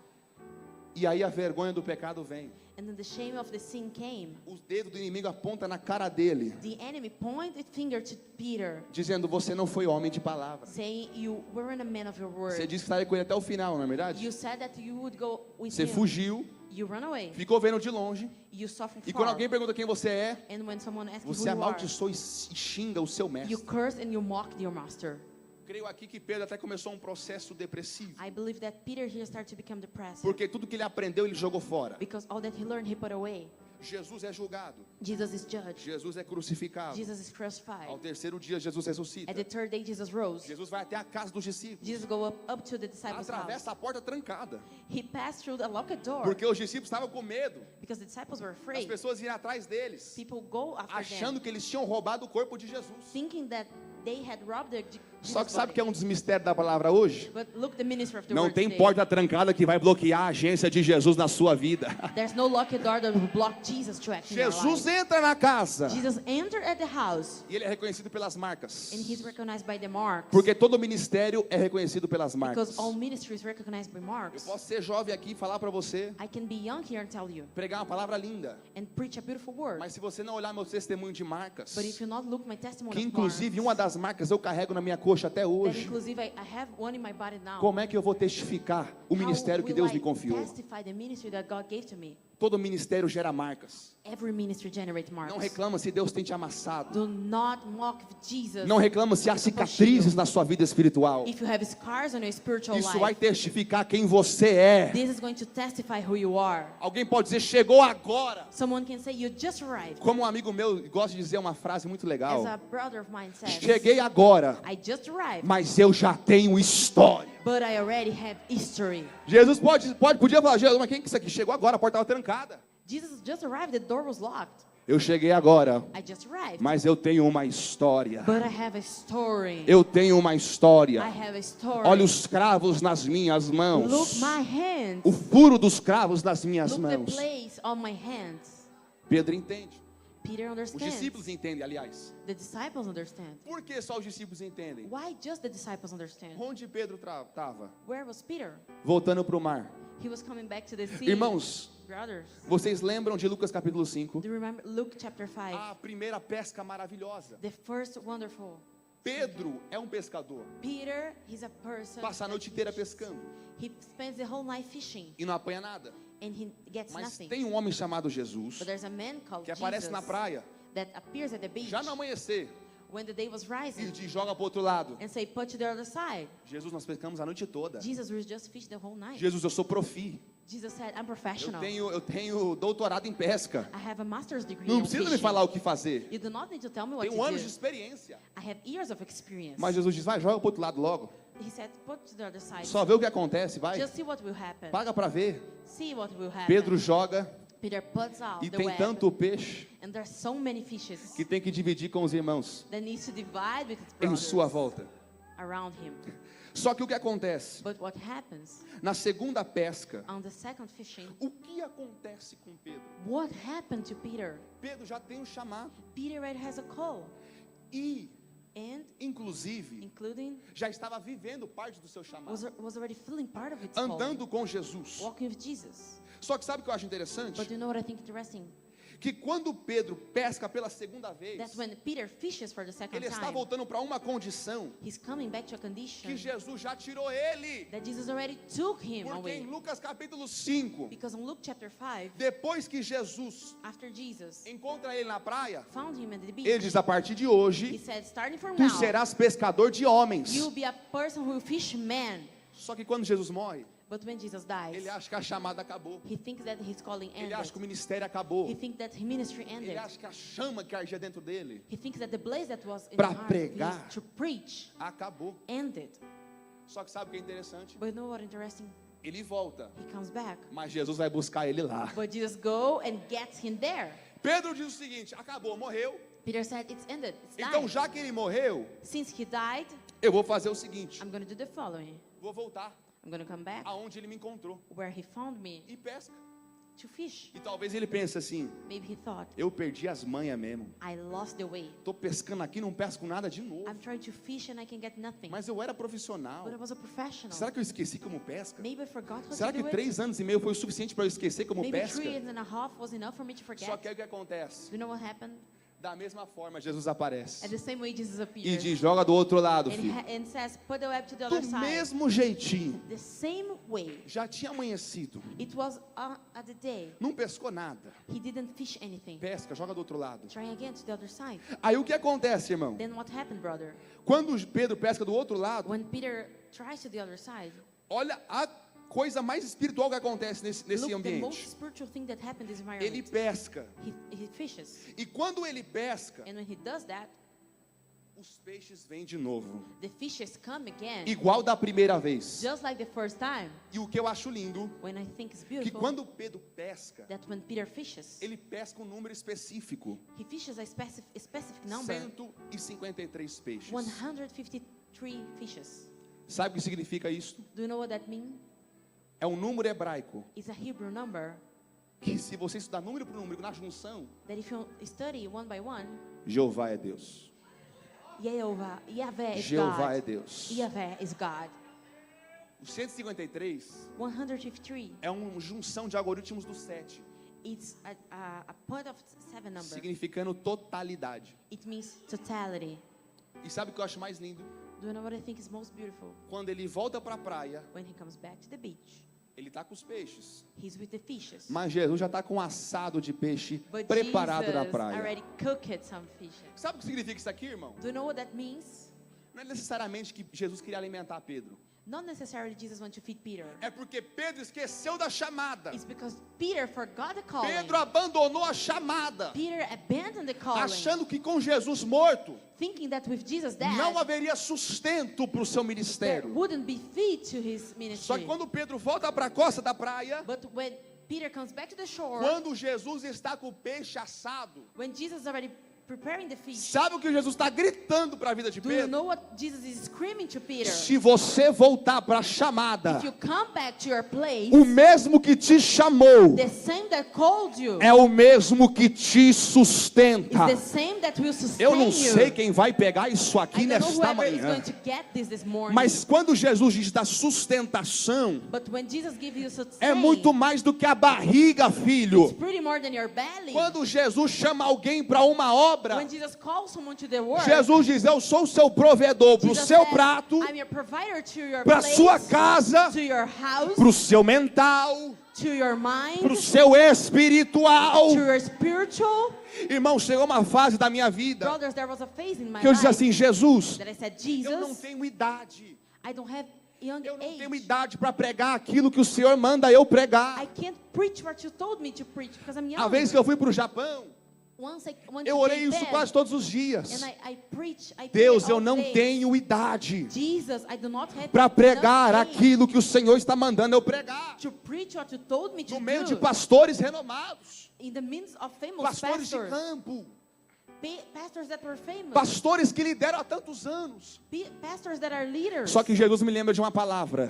[SPEAKER 2] E aí a vergonha do pecado vem.
[SPEAKER 3] and then the shame of the sin came.
[SPEAKER 2] O dedo do inimigo aponta na cara dele,
[SPEAKER 3] The enemy pointed finger to Peter,
[SPEAKER 2] dizendo: você não foi homem de palavra.
[SPEAKER 3] saying, you weren't a man of your
[SPEAKER 2] Você
[SPEAKER 3] word.
[SPEAKER 2] disse que estaria com ele até o final, não é verdade?
[SPEAKER 3] You said that you would go with
[SPEAKER 2] Você
[SPEAKER 3] him.
[SPEAKER 2] fugiu,
[SPEAKER 3] You run away.
[SPEAKER 2] ficou vendo de longe.
[SPEAKER 3] You saw from
[SPEAKER 2] E quando
[SPEAKER 3] far.
[SPEAKER 2] alguém pergunta quem você é,
[SPEAKER 3] And when someone asks
[SPEAKER 2] você
[SPEAKER 3] you who you are,
[SPEAKER 2] amaldiçoa e xinga o seu
[SPEAKER 3] you
[SPEAKER 2] mestre.
[SPEAKER 3] curse and you mock your master.
[SPEAKER 2] Creio aqui que Pedro até começou um processo depressivo.
[SPEAKER 3] I believe that Peter here started to become depressed.
[SPEAKER 2] Porque tudo que ele aprendeu, ele jogou fora.
[SPEAKER 3] Because all that he learned, he put away.
[SPEAKER 2] Jesus é julgado.
[SPEAKER 3] Jesus is judged.
[SPEAKER 2] Jesus é crucificado.
[SPEAKER 3] Jesus is crucified.
[SPEAKER 2] Ao terceiro dia, Jesus ressuscita.
[SPEAKER 3] At the third day, Jesus rose.
[SPEAKER 2] Jesus vai até a casa dos discípulos.
[SPEAKER 3] Jesus go up to the disciples' house.
[SPEAKER 2] Atravessa a porta trancada.
[SPEAKER 3] He passed through the locked door
[SPEAKER 2] Porque os discípulos estavam com medo.
[SPEAKER 3] because the disciples were
[SPEAKER 2] As
[SPEAKER 3] afraid.
[SPEAKER 2] pessoas iam atrás deles,
[SPEAKER 3] People go after
[SPEAKER 2] achando
[SPEAKER 3] them,
[SPEAKER 2] que eles tinham roubado o corpo de Jesus.
[SPEAKER 3] thinking that they had robbed their
[SPEAKER 2] Só que
[SPEAKER 3] Jesus
[SPEAKER 2] sabe
[SPEAKER 3] body.
[SPEAKER 2] que é um dos mistérios da palavra hoje?
[SPEAKER 3] But look, the ministry of the
[SPEAKER 2] Não
[SPEAKER 3] word
[SPEAKER 2] tem
[SPEAKER 3] today.
[SPEAKER 2] porta trancada que vai bloquear a agência de Jesus na sua vida.
[SPEAKER 3] There's no locked door that will block Jesus to act in your
[SPEAKER 2] Jesus
[SPEAKER 3] life.
[SPEAKER 2] entra na casa
[SPEAKER 3] Jesus entered at the house
[SPEAKER 2] e ele é reconhecido pelas marcas.
[SPEAKER 3] and he's recognized by the marks.
[SPEAKER 2] Porque todo ministério é reconhecido pelas marcas.
[SPEAKER 3] Because all ministry is recognized by
[SPEAKER 2] Eu
[SPEAKER 3] marks.
[SPEAKER 2] posso ser jovem aqui e falar para você,
[SPEAKER 3] I can be young here and tell you
[SPEAKER 2] pregar uma palavra linda.
[SPEAKER 3] and preach a beautiful word.
[SPEAKER 2] Mas se você não olhar meu testemunho de marcas,
[SPEAKER 3] But if you not look my testimony
[SPEAKER 2] que
[SPEAKER 3] of
[SPEAKER 2] inclusive uma
[SPEAKER 3] marks,
[SPEAKER 2] das marcas eu carrego na minha coxa até
[SPEAKER 3] that
[SPEAKER 2] hoje,
[SPEAKER 3] inclusive I have one in my body now.
[SPEAKER 2] como é que eu vou testificar o ministério que
[SPEAKER 3] How will
[SPEAKER 2] Deus
[SPEAKER 3] I
[SPEAKER 2] me confiou?
[SPEAKER 3] testify the ministry that God gave to me?
[SPEAKER 2] Todo ministério gera marcas.
[SPEAKER 3] Every ministry generates marks.
[SPEAKER 2] Não reclama se Deus tem te amassado.
[SPEAKER 3] Do not mock Jesus.
[SPEAKER 2] Não reclama se há cicatrizes na sua vida espiritual.
[SPEAKER 3] If you have scars on your spiritual
[SPEAKER 2] Isso vai
[SPEAKER 3] life,
[SPEAKER 2] testificar quem você é.
[SPEAKER 3] this is going to testify who you are.
[SPEAKER 2] Alguém pode dizer, chegou agora.
[SPEAKER 3] Someone can say, you just arrived.
[SPEAKER 2] Como um amigo meu gosta de dizer uma frase muito legal.
[SPEAKER 3] As a brother of mine says,
[SPEAKER 2] Cheguei agora,
[SPEAKER 3] I just arrived,
[SPEAKER 2] mas eu já tenho história.
[SPEAKER 3] but I already have history.
[SPEAKER 2] Jesus podia falar, Jesus, mas quem que isso aqui? Chegou agora, a porta estava trancada.
[SPEAKER 3] Jesus just arrived, the door was locked.
[SPEAKER 2] Eu cheguei agora,
[SPEAKER 3] I just arrived,
[SPEAKER 2] mas eu tenho uma história.
[SPEAKER 3] but I have a story.
[SPEAKER 2] Eu tenho uma
[SPEAKER 3] I
[SPEAKER 2] história.
[SPEAKER 3] have a story.
[SPEAKER 2] Olha os cravos nas minhas
[SPEAKER 3] Look
[SPEAKER 2] mãos.
[SPEAKER 3] my hands.
[SPEAKER 2] O furo dos cravos nas minhas
[SPEAKER 3] Look the
[SPEAKER 2] mãos.
[SPEAKER 3] place on my hands.
[SPEAKER 2] Pedro entende.
[SPEAKER 3] Peter
[SPEAKER 2] Os
[SPEAKER 3] understands.
[SPEAKER 2] discípulos entendem, aliás.
[SPEAKER 3] The disciples understand.
[SPEAKER 2] Por que só os discípulos entendem?
[SPEAKER 3] Why just the disciples understand?
[SPEAKER 2] Onde Pedro estava?
[SPEAKER 3] Where was Peter?
[SPEAKER 2] Voltando para o mar.
[SPEAKER 3] He was coming back to the sea.
[SPEAKER 2] Irmãos,
[SPEAKER 3] Brothers,
[SPEAKER 2] vocês lembram de Lucas capítulo 5?
[SPEAKER 3] do you remember Luke chapter 5?
[SPEAKER 2] A primeira pesca maravilhosa.
[SPEAKER 3] The first wonderful.
[SPEAKER 2] Pedro é um pescador.
[SPEAKER 3] Peter, he's a person.
[SPEAKER 2] Passa a noite inteira pescando
[SPEAKER 3] He spends the whole night fishing
[SPEAKER 2] e não apanha nada.
[SPEAKER 3] and he gets
[SPEAKER 2] Mas
[SPEAKER 3] nothing.
[SPEAKER 2] tem um homem chamado Jesus
[SPEAKER 3] But there's a man called
[SPEAKER 2] que aparece
[SPEAKER 3] Jesus
[SPEAKER 2] na praia,
[SPEAKER 3] that appears at the beach
[SPEAKER 2] já no amanhecer,
[SPEAKER 3] when the day was
[SPEAKER 2] e
[SPEAKER 3] rising
[SPEAKER 2] te joga para o outro lado.
[SPEAKER 3] and say, put to the other side.
[SPEAKER 2] Jesus, nós pescamos a noite toda.
[SPEAKER 3] Jesus will just fish the whole night.
[SPEAKER 2] Jesus, eu sou profi.
[SPEAKER 3] Jesus said, I'm
[SPEAKER 2] Eu
[SPEAKER 3] professional.
[SPEAKER 2] tenho doutorado em pesca.
[SPEAKER 3] I have a master's degree
[SPEAKER 2] Não
[SPEAKER 3] in
[SPEAKER 2] precisa me
[SPEAKER 3] fishing.
[SPEAKER 2] falar o que fazer.
[SPEAKER 3] You do not need to tell me what
[SPEAKER 2] Tenho
[SPEAKER 3] to
[SPEAKER 2] anos de
[SPEAKER 3] do.
[SPEAKER 2] experiência.
[SPEAKER 3] I have years of experience.
[SPEAKER 2] Mas Jesus diz, vai, joga para o outro lado logo.
[SPEAKER 3] He said, put to the other side.
[SPEAKER 2] Só vê o que acontece, vai.
[SPEAKER 3] Just see what will happen.
[SPEAKER 2] Paga para ver.
[SPEAKER 3] See what will happen.
[SPEAKER 2] Pedro joga,
[SPEAKER 3] Peter puts out
[SPEAKER 2] E
[SPEAKER 3] the
[SPEAKER 2] tem
[SPEAKER 3] web,
[SPEAKER 2] tanto peixe
[SPEAKER 3] and there's so many fishes
[SPEAKER 2] que tem que dividir com os irmãos
[SPEAKER 3] that needs to divide with his
[SPEAKER 2] em
[SPEAKER 3] brothers
[SPEAKER 2] sua volta.
[SPEAKER 3] around him.
[SPEAKER 2] Só que o que acontece?
[SPEAKER 3] But what happens
[SPEAKER 2] Na segunda pesca,
[SPEAKER 3] on the second fishing?
[SPEAKER 2] o que acontece com Pedro?
[SPEAKER 3] What happened to Peter?
[SPEAKER 2] Pedro já tem um chamado.
[SPEAKER 3] Peter already has a call,
[SPEAKER 2] E,
[SPEAKER 3] and
[SPEAKER 2] inclusive,
[SPEAKER 3] including
[SPEAKER 2] já estava vivendo parte do seu chamado.
[SPEAKER 3] was already feeling part of its call,
[SPEAKER 2] Andando com Jesus.
[SPEAKER 3] walking with Jesus.
[SPEAKER 2] Só que sabe o que eu acho interessante?
[SPEAKER 3] But you know what I think interesting?
[SPEAKER 2] Que quando Pedro pesca pela segunda vez,
[SPEAKER 3] That when Peter fishes for the second
[SPEAKER 2] ele está
[SPEAKER 3] time,
[SPEAKER 2] voltando para uma condição
[SPEAKER 3] he's coming back to a condition
[SPEAKER 2] que Jesus já tirou ele.
[SPEAKER 3] that Jesus already took him
[SPEAKER 2] Porque
[SPEAKER 3] away.
[SPEAKER 2] em Lucas capítulo 5,
[SPEAKER 3] Because in Luke chapter 5,
[SPEAKER 2] depois que Jesus
[SPEAKER 3] after Jesus
[SPEAKER 2] encontra ele na praia,
[SPEAKER 3] found him at the beach,
[SPEAKER 2] ele diz: a partir de
[SPEAKER 3] he
[SPEAKER 2] hoje,
[SPEAKER 3] said, starting from
[SPEAKER 2] tu
[SPEAKER 3] now,
[SPEAKER 2] serás pescador de homens.
[SPEAKER 3] you'll be a person who will fish men.
[SPEAKER 2] Só que quando Jesus morre,
[SPEAKER 3] But when Jesus dies,
[SPEAKER 2] ele acha que a chamada acabou.
[SPEAKER 3] he thinks that his calling
[SPEAKER 2] Ele
[SPEAKER 3] ended.
[SPEAKER 2] acha que o ministério acabou.
[SPEAKER 3] He thinks that his ministry
[SPEAKER 2] Ele
[SPEAKER 3] ended.
[SPEAKER 2] acha que a chama que ardia dentro dele
[SPEAKER 3] He thinks that the blaze that was in
[SPEAKER 2] Pra
[SPEAKER 3] the heart of
[SPEAKER 2] pregar.
[SPEAKER 3] his to preach
[SPEAKER 2] acabou.
[SPEAKER 3] ended.
[SPEAKER 2] Só que sabe o que é interessante?
[SPEAKER 3] But you know what interesting?
[SPEAKER 2] Ele volta,
[SPEAKER 3] He comes back.
[SPEAKER 2] mas Jesus vai buscar ele lá.
[SPEAKER 3] But Jesus go and gets him there.
[SPEAKER 2] Pedro diz o seguinte: acabou, morreu.
[SPEAKER 3] Peter said, it's ended. It's
[SPEAKER 2] Então,
[SPEAKER 3] died.
[SPEAKER 2] já que ele morreu,
[SPEAKER 3] Since he died,
[SPEAKER 2] eu vou fazer o seguinte:
[SPEAKER 3] I'm going to do the following.
[SPEAKER 2] vou voltar
[SPEAKER 3] I'm going to come back
[SPEAKER 2] aonde ele me encontrou
[SPEAKER 3] where he found me
[SPEAKER 2] e pesca.
[SPEAKER 3] to fish.
[SPEAKER 2] E talvez ele pense assim:
[SPEAKER 3] Maybe he thought,
[SPEAKER 2] eu perdi as manhas mesmo.
[SPEAKER 3] I lost the way.
[SPEAKER 2] Tô pescando aqui, não pesco nada de novo.
[SPEAKER 3] I'm trying to fish and I can get nothing.
[SPEAKER 2] Mas eu era profissional.
[SPEAKER 3] But I was a professional.
[SPEAKER 2] Será que eu esqueci como pesca?
[SPEAKER 3] Maybe I forgot how
[SPEAKER 2] Será
[SPEAKER 3] to
[SPEAKER 2] que
[SPEAKER 3] do it.
[SPEAKER 2] 3 anos e meio foi o suficiente para eu esquecer como
[SPEAKER 3] Maybe
[SPEAKER 2] pesca?
[SPEAKER 3] 3 years and a half was enough for me to forget.
[SPEAKER 2] Só que aí o que acontece?
[SPEAKER 3] Do you know what happened?
[SPEAKER 2] Da mesma forma, Jesus aparece
[SPEAKER 3] At the same way Jesus
[SPEAKER 2] e
[SPEAKER 3] appears.
[SPEAKER 2] diz: joga do outro lado,
[SPEAKER 3] And,
[SPEAKER 2] filho.
[SPEAKER 3] and says, put the web to the
[SPEAKER 2] Do
[SPEAKER 3] other side.
[SPEAKER 2] mesmo jeitinho.
[SPEAKER 3] The same way.
[SPEAKER 2] Já tinha amanhecido.
[SPEAKER 3] It was at the day.
[SPEAKER 2] Não pescou nada.
[SPEAKER 3] He didn't fish anything.
[SPEAKER 2] Pesca, joga do outro lado.
[SPEAKER 3] Try again to the other side.
[SPEAKER 2] Aí o que acontece, irmão?
[SPEAKER 3] Then what happened, brother?
[SPEAKER 2] Quando Pedro pesca do outro lado,
[SPEAKER 3] When Peter tries to the other side,
[SPEAKER 2] olha a coisa mais espiritual que acontece nesse
[SPEAKER 3] look, the most
[SPEAKER 2] ambiente.
[SPEAKER 3] spiritual thing that happened in this
[SPEAKER 2] Ele
[SPEAKER 3] environment.
[SPEAKER 2] pesca.
[SPEAKER 3] He fishes.
[SPEAKER 2] E quando ele pesca,
[SPEAKER 3] And when he does that,
[SPEAKER 2] os peixes vêm de novo.
[SPEAKER 3] the fishes come again.
[SPEAKER 2] Igual da primeira vez.
[SPEAKER 3] Just like the first time.
[SPEAKER 2] E o que eu acho lindo,
[SPEAKER 3] When I think it's
[SPEAKER 2] que
[SPEAKER 3] beautiful,
[SPEAKER 2] quando Pedro pesca,
[SPEAKER 3] that when Peter fishes,
[SPEAKER 2] ele pesca um número específico.
[SPEAKER 3] he fishes a specific number.
[SPEAKER 2] 153 peixes.
[SPEAKER 3] 153 fishes.
[SPEAKER 2] Sabe o que significa isso?
[SPEAKER 3] Do you know what that means?
[SPEAKER 2] É um número hebraico.
[SPEAKER 3] It's a Hebrew number
[SPEAKER 2] Que se você estudar número por número na junção,
[SPEAKER 3] that if you study one by one,
[SPEAKER 2] Jeová é Deus.
[SPEAKER 3] Yahweh is
[SPEAKER 2] Jeová é
[SPEAKER 3] God.
[SPEAKER 2] Deus.
[SPEAKER 3] Yahweh is God.
[SPEAKER 2] O 153
[SPEAKER 3] 153.
[SPEAKER 2] é uma junção de algoritmos do 7,
[SPEAKER 3] It's a point of 7 number.
[SPEAKER 2] significando totalidade.
[SPEAKER 3] It means totality.
[SPEAKER 2] E sabe o que eu acho mais lindo?
[SPEAKER 3] Do you know what I think is most beautiful?
[SPEAKER 2] Quando ele volta para a praia,
[SPEAKER 3] When he comes back to the beach,
[SPEAKER 2] ele está com os peixes.
[SPEAKER 3] he's with the fishes.
[SPEAKER 2] Mas Jesus já está com um assado de peixe
[SPEAKER 3] But
[SPEAKER 2] preparado na
[SPEAKER 3] Jesus
[SPEAKER 2] praia.
[SPEAKER 3] already cooked some fishes.
[SPEAKER 2] Sabe o que significa isso aqui, irmão?
[SPEAKER 3] Do you know what that means?
[SPEAKER 2] Não é necessariamente que Jesus queria alimentar Pedro.
[SPEAKER 3] Not necessarily Jesus wants to feed Peter.
[SPEAKER 2] É porque Pedro esqueceu da chamada.
[SPEAKER 3] It's because Peter forgot the calling.
[SPEAKER 2] Pedro abandonou a chamada,
[SPEAKER 3] Peter abandoned the calling,
[SPEAKER 2] achando que com Jesus morto
[SPEAKER 3] thinking that with Jesus dead,
[SPEAKER 2] não haveria sustento para o seu
[SPEAKER 3] there
[SPEAKER 2] ministério.
[SPEAKER 3] wouldn't be feed to his
[SPEAKER 2] Só
[SPEAKER 3] ministry.
[SPEAKER 2] que quando Pedro volta para a costa da praia,
[SPEAKER 3] But when Peter comes back to the shore,
[SPEAKER 2] quando Jesus está com o peixe assado,
[SPEAKER 3] when Jesus is already preparing the feast,
[SPEAKER 2] sabe o que Jesus está gritando para a vida de
[SPEAKER 3] do you
[SPEAKER 2] Pedro?
[SPEAKER 3] know what Jesus is screaming to Peter?
[SPEAKER 2] Se você voltar para a chamada,
[SPEAKER 3] If you come back to your place,
[SPEAKER 2] o mesmo que te chamou
[SPEAKER 3] the same that called you
[SPEAKER 2] é o mesmo que te
[SPEAKER 3] is
[SPEAKER 2] sustenta.
[SPEAKER 3] the same that will sustain
[SPEAKER 2] Eu não
[SPEAKER 3] you.
[SPEAKER 2] sei quem vai pegar isso aqui
[SPEAKER 3] I don't know
[SPEAKER 2] nesta
[SPEAKER 3] whoever is
[SPEAKER 2] manhã.
[SPEAKER 3] going to get this morning.
[SPEAKER 2] Mas quando Jesus diz da sustentação,
[SPEAKER 3] But when Jesus gives you sustain,
[SPEAKER 2] é muito mais do que a barriga,
[SPEAKER 3] it's
[SPEAKER 2] filho.
[SPEAKER 3] pretty more than your belly.
[SPEAKER 2] Quando Jesus chama alguém para uma obra,
[SPEAKER 3] When Jesus calls someone to the work,
[SPEAKER 2] Jesus diz: eu sou o seu provedor para o
[SPEAKER 3] Jesus
[SPEAKER 2] seu
[SPEAKER 3] said,
[SPEAKER 2] prato,
[SPEAKER 3] I'm your provider to your
[SPEAKER 2] para a
[SPEAKER 3] place,
[SPEAKER 2] sua casa,
[SPEAKER 3] to your house,
[SPEAKER 2] para o seu mental,
[SPEAKER 3] to your mind,
[SPEAKER 2] para o seu espiritual.
[SPEAKER 3] to your spiritual.
[SPEAKER 2] Irmão, chegou uma fase da minha vida
[SPEAKER 3] Brothers, there was a phase in my
[SPEAKER 2] que eu disse
[SPEAKER 3] life
[SPEAKER 2] assim: Jesus,
[SPEAKER 3] that I said,
[SPEAKER 2] eu não
[SPEAKER 3] Jesus,
[SPEAKER 2] tenho idade.
[SPEAKER 3] I don't have young
[SPEAKER 2] Eu não tenho
[SPEAKER 3] age.
[SPEAKER 2] idade para pregar aquilo que o Senhor manda eu pregar.
[SPEAKER 3] I can't preach what you told me to preach because I'm young.
[SPEAKER 2] A vez que eu fui para o Japão, Eu orei isso quase todos os dias. Deus, eu não tenho idade para pregar aquilo que o Senhor está mandando eu pregar. No meio de pastores renomados, pastores de campo, pastores que lideram há tantos anos. Só que Jesus me lembra de uma palavra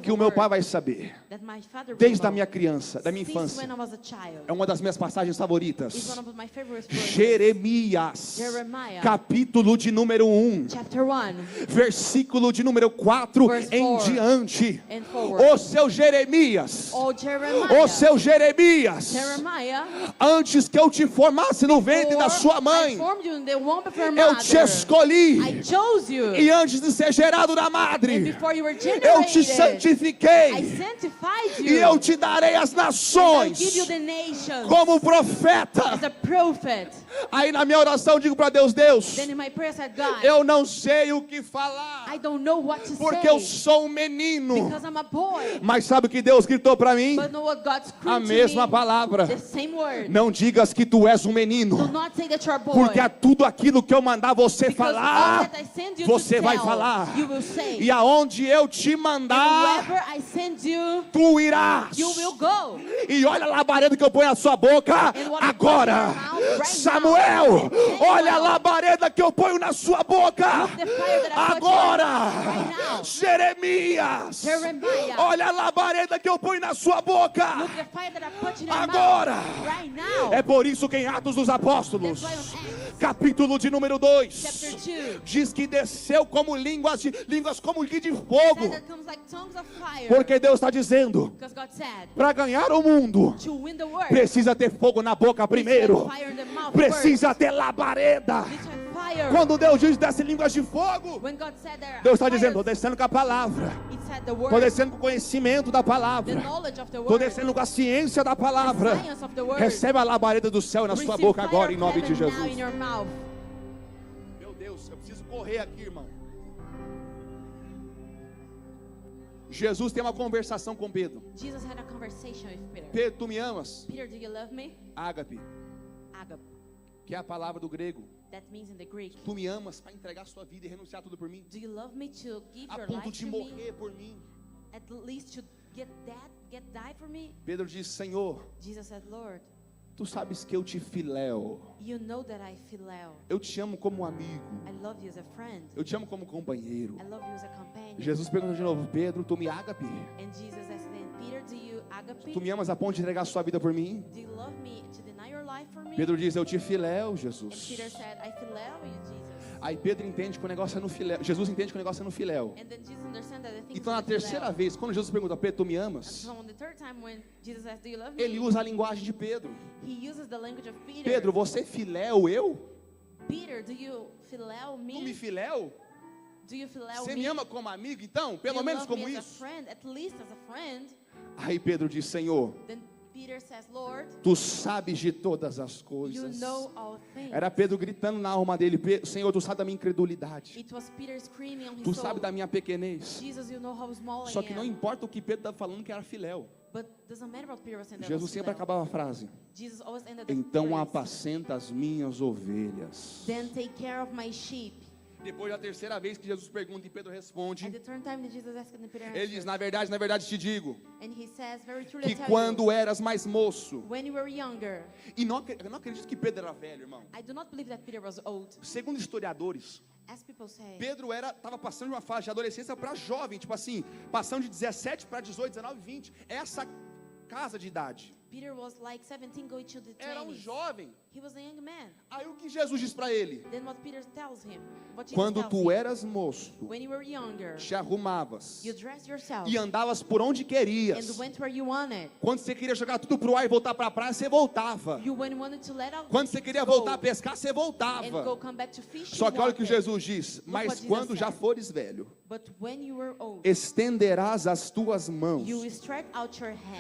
[SPEAKER 2] que o meu pai vai saber desde a minha criança, da minha infância. É uma das minhas passagens favoritas. Jeremias, capítulo de número 1, versículo de número 4 em diante. O seu Jeremias, antes que eu te formasse no ventre da sua mãe, eu te escolhi, e antes de ser gerado na madre, eu te santifiquei, e eu te darei as nações como profeta. Aí na minha oração eu digo para Deus, eu não sei o que falar, porque eu sou um menino. Mas sabe o que Deus gritou para mim? A mesma palavra. Não digas que tu és um menino, porque a tudo aquilo que eu mandar você falar, você vai falar. E aonde eu te mandar, tu irás. E olha a labareda que eu ponho na sua boca agora. Samuel, olha a labareda que eu ponho na sua boca agora. Jeremias, olha a labareda que eu ponho na sua boca agora. É por isso que em Atos dos Apóstolos, capítulo de número 2, diz que desceu como línguas como de fogo. Porque Deus está dizendo, para ganhar o mundo, precisa ter fogo na boca primeiro, precisa ter labareda. Quando Deus diz desce línguas de fogo, Deus está dizendo, estou descendo com a palavra, estou descendo com o conhecimento da palavra, estou descendo com a ciência da palavra. Recebe a labareda do céu na sua boca agora, em nome de Jesus. Meu Deus, eu preciso correr aqui, irmão. Jesus tem uma conversação com Pedro. Pedro, tu me amas? Ágape, que é a palavra do grego. Tu me amas para entregar sua vida e renunciar tudo por mim? A ponto de morrer por mim? Pedro disse, Senhor, tu sabes que eu te filéu. Eu te amo como amigo. Eu te amo como companheiro. Jesus perguntou de novo, Pedro, tu me ágape? Tu me amas a ponto de entregar sua vida por mim? Pedro diz, eu te filéu, Jesus. Aí Pedro entende que o negócio é no filéu. Jesus entende que o negócio é no filéu. Então na terceira vez, quando Jesus pergunta, Pedro, tu me amas? Ele usa a linguagem de Pedro. Pedro, você filéu eu? Tu me filéu? Você me ama como amigo, então? Pelo menos como isso? Aí Pedro diz, Senhor, tu sabes de todas as coisas. Era Pedro gritando na alma dele, Senhor, tu sabe da minha incredulidade, tu sabe da minha pequenez. Só que não importa o que Pedro estava falando, que era filéu. Jesus sempre acabava a frase, então apacenta as minhas ovelhas. Depois da terceira vez que Jesus pergunta e Pedro responde, ele diz, na verdade te digo, que quando eras mais moço, e eu não acredito que Pedro era velho, irmão. Segundo historiadores, Pedro estava passando de uma fase de adolescência para jovem, tipo assim, passando de 17 para 18, 19, 20, essa casa de idade. Era um jovem. Aí o que Jesus diz para ele? Quando tu eras moço, te arrumavas e andavas por onde querias. Quando você queria jogar tudo pro ar e voltar para a praia, você voltava. Quando você queria voltar a pescar, você voltava. Só que olha o que Jesus diz, mas quando já fores velho, estenderás as tuas mãos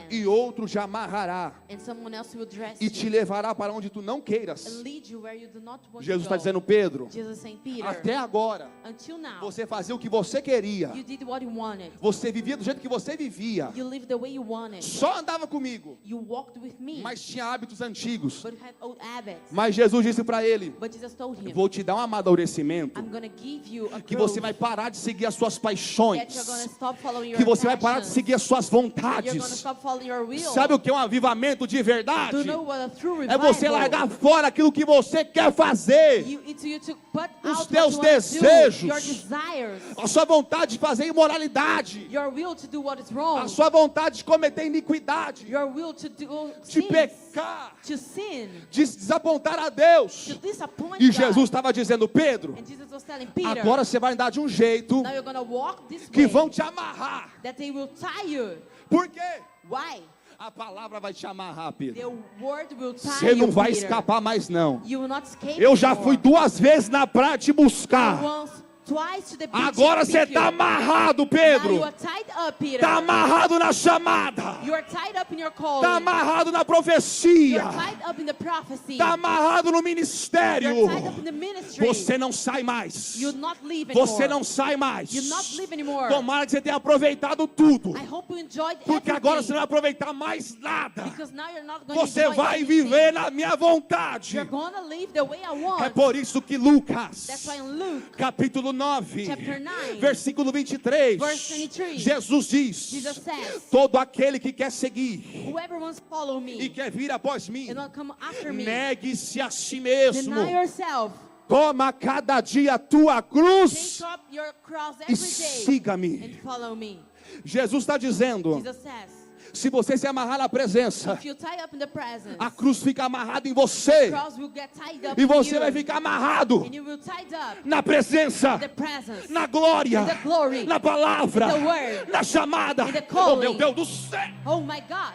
[SPEAKER 2] e outro te amarrará vestirá
[SPEAKER 3] and someone else will dress
[SPEAKER 2] e te
[SPEAKER 3] you
[SPEAKER 2] levará para onde tu não
[SPEAKER 3] and
[SPEAKER 2] queiras.
[SPEAKER 3] lead you where you do not want
[SPEAKER 2] Jesus
[SPEAKER 3] to
[SPEAKER 2] está
[SPEAKER 3] go.
[SPEAKER 2] dizendo, Pedro,
[SPEAKER 3] Jesus saying, Peter,
[SPEAKER 2] até agora,
[SPEAKER 3] until now,
[SPEAKER 2] você fazia o que você queria.
[SPEAKER 3] you did what you wanted.
[SPEAKER 2] Você vivia do jeito que você vivia.
[SPEAKER 3] You lived the way you wanted.
[SPEAKER 2] Só andava comigo,
[SPEAKER 3] You walked with me,
[SPEAKER 2] mas tinha hábitos antigos.
[SPEAKER 3] but you had old habits.
[SPEAKER 2] Mas Jesus disse para ele,
[SPEAKER 3] But Jesus told him,
[SPEAKER 2] vou te dar um amadurecimento,
[SPEAKER 3] I'm going to give you a
[SPEAKER 2] que você
[SPEAKER 3] growth
[SPEAKER 2] vai parar de seguir as suas
[SPEAKER 3] that you're
[SPEAKER 2] paixões,
[SPEAKER 3] going to stop following your
[SPEAKER 2] que você vai parar de
[SPEAKER 3] passions.
[SPEAKER 2] seguir as suas
[SPEAKER 3] You're going to
[SPEAKER 2] vontades.
[SPEAKER 3] stop following your will.
[SPEAKER 2] Sabe o que é um avivamento de verdade?
[SPEAKER 3] Do you know what a true
[SPEAKER 2] É você
[SPEAKER 3] revival?
[SPEAKER 2] largar fora aquilo que você quer fazer,
[SPEAKER 3] It's you to put
[SPEAKER 2] os
[SPEAKER 3] out
[SPEAKER 2] teus
[SPEAKER 3] what you want to do,
[SPEAKER 2] desejos,
[SPEAKER 3] your desires,
[SPEAKER 2] a sua vontade de fazer imoralidade,
[SPEAKER 3] your will to do what is
[SPEAKER 2] a
[SPEAKER 3] wrong,
[SPEAKER 2] sua vontade de cometer iniquidade,
[SPEAKER 3] your will to do
[SPEAKER 2] de
[SPEAKER 3] sins,
[SPEAKER 2] pecar,
[SPEAKER 3] to sin,
[SPEAKER 2] de desapontar a Deus.
[SPEAKER 3] to disappoint
[SPEAKER 2] E
[SPEAKER 3] God.
[SPEAKER 2] Jesus estava dizendo, Pedro,
[SPEAKER 3] And Jesus was telling Peter,
[SPEAKER 2] agora você vai andar de um jeito
[SPEAKER 3] now you're going to walk this
[SPEAKER 2] que
[SPEAKER 3] way,
[SPEAKER 2] vão te amarrar.
[SPEAKER 3] that they will tie you.
[SPEAKER 2] Por quê?
[SPEAKER 3] Why?
[SPEAKER 2] A palavra vai te amarrar, Pedro.
[SPEAKER 3] The word will tie
[SPEAKER 2] Você não
[SPEAKER 3] you,
[SPEAKER 2] vai
[SPEAKER 3] Peter.
[SPEAKER 2] escapar mais não.
[SPEAKER 3] You will not escape
[SPEAKER 2] Eu já
[SPEAKER 3] anymore.
[SPEAKER 2] fui 2 vezes na praia te buscar.
[SPEAKER 3] Once, twice to the beach
[SPEAKER 2] Agora
[SPEAKER 3] to
[SPEAKER 2] você
[SPEAKER 3] pick
[SPEAKER 2] está
[SPEAKER 3] you.
[SPEAKER 2] amarrado,
[SPEAKER 3] Now
[SPEAKER 2] Pedro.
[SPEAKER 3] you are tied up, Peter.
[SPEAKER 2] Está amarrado na chamada.
[SPEAKER 3] You are tied up in your calling.
[SPEAKER 2] Está amarrado na
[SPEAKER 3] You
[SPEAKER 2] profecia.
[SPEAKER 3] are tied up in the prophecy.
[SPEAKER 2] Está amarrado no
[SPEAKER 3] You
[SPEAKER 2] ministério.
[SPEAKER 3] are tied up in the ministry.
[SPEAKER 2] Você não sai mais.
[SPEAKER 3] You not leave anymore.
[SPEAKER 2] Você não sai mais.
[SPEAKER 3] You not live anymore.
[SPEAKER 2] Tomara que você tenha aproveitado tudo.
[SPEAKER 3] I hope you enjoyed
[SPEAKER 2] Porque agora você
[SPEAKER 3] everything.
[SPEAKER 2] não vai aproveitar mais nada.
[SPEAKER 3] Because now you're not going to
[SPEAKER 2] Você
[SPEAKER 3] enjoy
[SPEAKER 2] vai
[SPEAKER 3] anything.
[SPEAKER 2] viver na minha vontade.
[SPEAKER 3] You're going to live the way I want.
[SPEAKER 2] É por isso que Lucas,
[SPEAKER 3] That's why in Luke,
[SPEAKER 2] capítulo 9,
[SPEAKER 3] Chapter 9,
[SPEAKER 2] versículo 23,
[SPEAKER 3] verse 23,
[SPEAKER 2] Jesus diz,
[SPEAKER 3] Jesus says,
[SPEAKER 2] todo aquele que quer seguir
[SPEAKER 3] whoever wants to follow
[SPEAKER 2] e
[SPEAKER 3] me
[SPEAKER 2] quer vir após mim,
[SPEAKER 3] and not come after me,
[SPEAKER 2] negue-se a si mesmo,
[SPEAKER 3] deny yourself,
[SPEAKER 2] toma cada dia a tua cruz
[SPEAKER 3] take up your cross
[SPEAKER 2] e
[SPEAKER 3] every day
[SPEAKER 2] siga-me.
[SPEAKER 3] and follow me.
[SPEAKER 2] Jesus está dizendo,
[SPEAKER 3] Jesus says,
[SPEAKER 2] se você se amarrar na presença,
[SPEAKER 3] if you tie up in the presence,
[SPEAKER 2] a cruz fica amarrada em você,
[SPEAKER 3] cross will get tied up
[SPEAKER 2] e
[SPEAKER 3] in
[SPEAKER 2] você
[SPEAKER 3] you,
[SPEAKER 2] vai ficar amarrado
[SPEAKER 3] and you will tied up
[SPEAKER 2] na presença,
[SPEAKER 3] in the presence,
[SPEAKER 2] na glória,
[SPEAKER 3] in the glory,
[SPEAKER 2] na palavra,
[SPEAKER 3] in the word,
[SPEAKER 2] na chamada.
[SPEAKER 3] in the
[SPEAKER 2] Oh
[SPEAKER 3] calling.
[SPEAKER 2] meu Deus do céu!
[SPEAKER 3] Oh my God.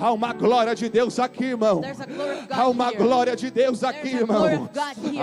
[SPEAKER 2] Há uma glória de Deus aqui, irmão.
[SPEAKER 3] There's a glory of God
[SPEAKER 2] Há uma
[SPEAKER 3] here.
[SPEAKER 2] glória de Deus aqui,
[SPEAKER 3] There's a glory
[SPEAKER 2] irmão.
[SPEAKER 3] of God here.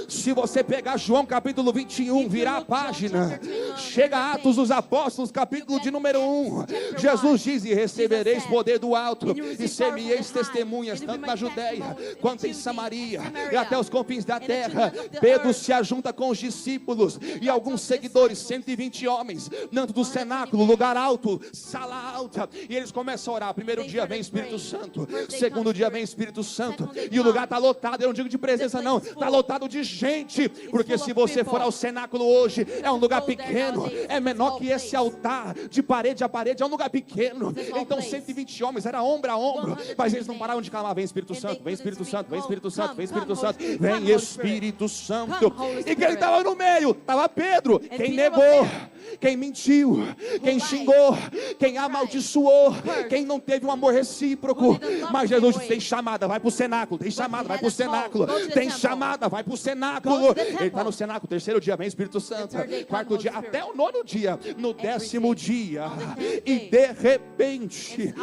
[SPEAKER 2] Se você pegar João capítulo 21, virar a página, chega a Atos dos Apóstolos, capítulo de número 1. Jesus diz: e recebereis poder do alto, e ser-me-eis testemunhas, tanto na Judéia, quanto em Samaria, e até os confins da terra. Pedro se ajunta com os discípulos e alguns seguidores, 120 homens, dentro do cenáculo, lugar alto, sala alta, e eles começam a orar. Primeiro dia vem Espírito Santo, segundo dia vem Espírito Santo, e o lugar está lotado. Eu não digo de presença não, está lotado de gente, porque se você for ao cenáculo hoje, é um lugar pequeno, é menor que esse altar, de parede a parede, é um lugar pequeno. Então 120 homens, era ombro a ombro, mas eles não paravam de clamar: vem Espírito Santo, vem Espírito Santo, vem Espírito Santo, vem Espírito Santo, vem Espírito Santo. E quem estava no meio? Estava Pedro, quem negou, quem mentiu, quem xingou, quem amaldiçoou, quem não teve um amor recíproco. Mas Jesus disse: tem chamada, vai para o cenáculo, tem chamada, vai para o cenáculo, tem chamada, vai para o cenáculo. Ele está no cenáculo, terceiro dia vem Espírito Santo, quarto dia, até o 9º dia, no 10º dia, e de repente,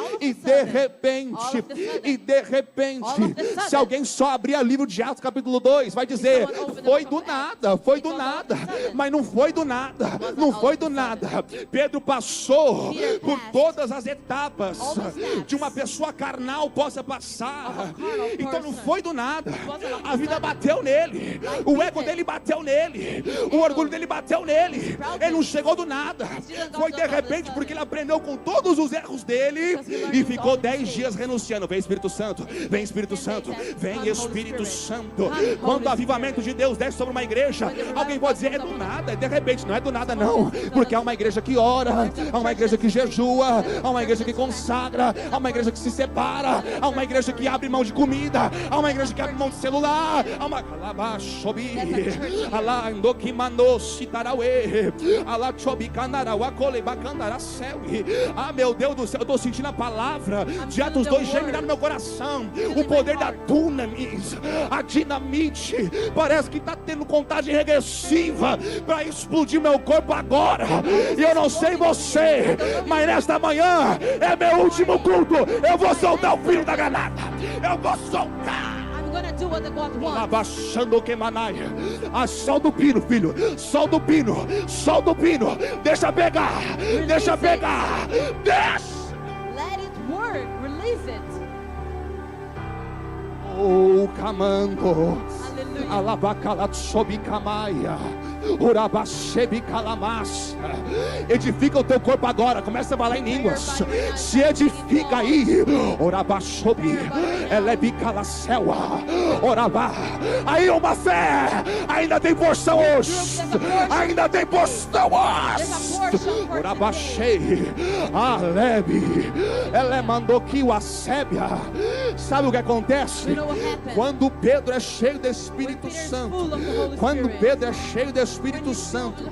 [SPEAKER 2] se alguém só abrir o livro de Atos capítulo 2, vai dizer: foi do nada, mas não foi do nada, não foi do nada. Pedro passou por todas as etapas de uma pessoa carnal possa passar, então não foi do nada. A vida bateu nele, o ego dele bateu nele, o orgulho dele bateu nele, ele não chegou do nada, foi de repente, porque ele aprendeu com todos os erros dele e ficou 10 dias renunciando. Vem Espírito Santo, vem Espírito Santo, vem Espírito Santo. Quando o avivamento de Deus desce sobre uma igreja, alguém pode dizer: é do nada, é de repente. Não é do nada não, porque há uma igreja que ora, há uma igreja que jejua, há uma igreja que consagra, há uma igreja que se separa, há uma igreja que abre mão de comida, há uma igreja que abre mão de celular, há uma ah, meu Deus do céu, eu estou sentindo a palavra de Atos 2 germinar no meu coração. O poder da dunamis, a dinamite, parece que está tendo contagem regressiva para explodir meu corpo agora. E eu não sei você, mas nesta manhã é meu último culto. Eu vou soltar o fio da granada, eu vou soltar.
[SPEAKER 3] I'm gonna do what God wants.
[SPEAKER 4] Abaixando que manaia. Solta o pino, filho. Solta o pino. Solta o pino. Deixa pegar. Deixa pegar. Deixa.
[SPEAKER 3] Let it work. Release it.
[SPEAKER 4] Oh, camando.
[SPEAKER 3] Hallelujah.
[SPEAKER 4] Alabacala sob camaia. Urabachebi calamas. Edifica o teu corpo agora. Começa a falar em línguas. Se edifica aí. Orabachobi. Elebi calacela. Orabá. Aí uma fé. Ainda tem porção hoje. Ainda tem porção hoje. Orabachei. Alebe. Ela mandou que o assébia. Sabe o que acontece? Quando Pedro é cheio do Espírito Santo. Quando Pedro é cheio do Espírito Santo,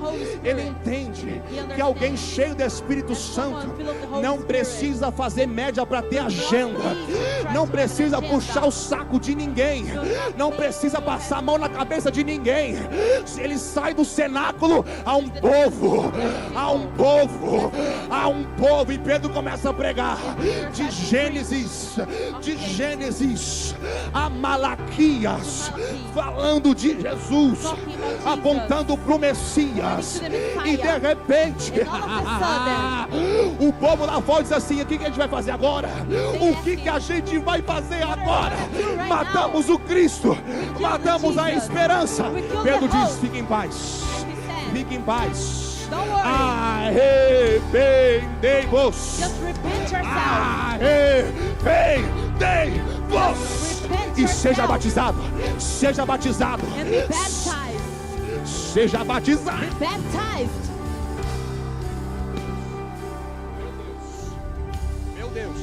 [SPEAKER 4] ele entende que alguém cheio do Espírito Santo não precisa fazer média para ter agenda, não precisa puxar o saco de ninguém, não precisa passar a mão na cabeça de ninguém. Ele sai do cenáculo a um povo, a um povo, a um povo, e Pedro começa a pregar de Gênesis a Malaquias, falando de Jesus, apontando para o Messias. E de repente o povo lá fora diz assim: o que a gente vai fazer agora? O que a gente vai fazer agora? Matamos o Cristo, matamos a esperança. Pedro diz: fique em paz, fique em paz, arrependei-vos, arrependei-vos e seja batizado, seja batizado, seja batizado.
[SPEAKER 3] Be baptized.
[SPEAKER 4] Meu Deus,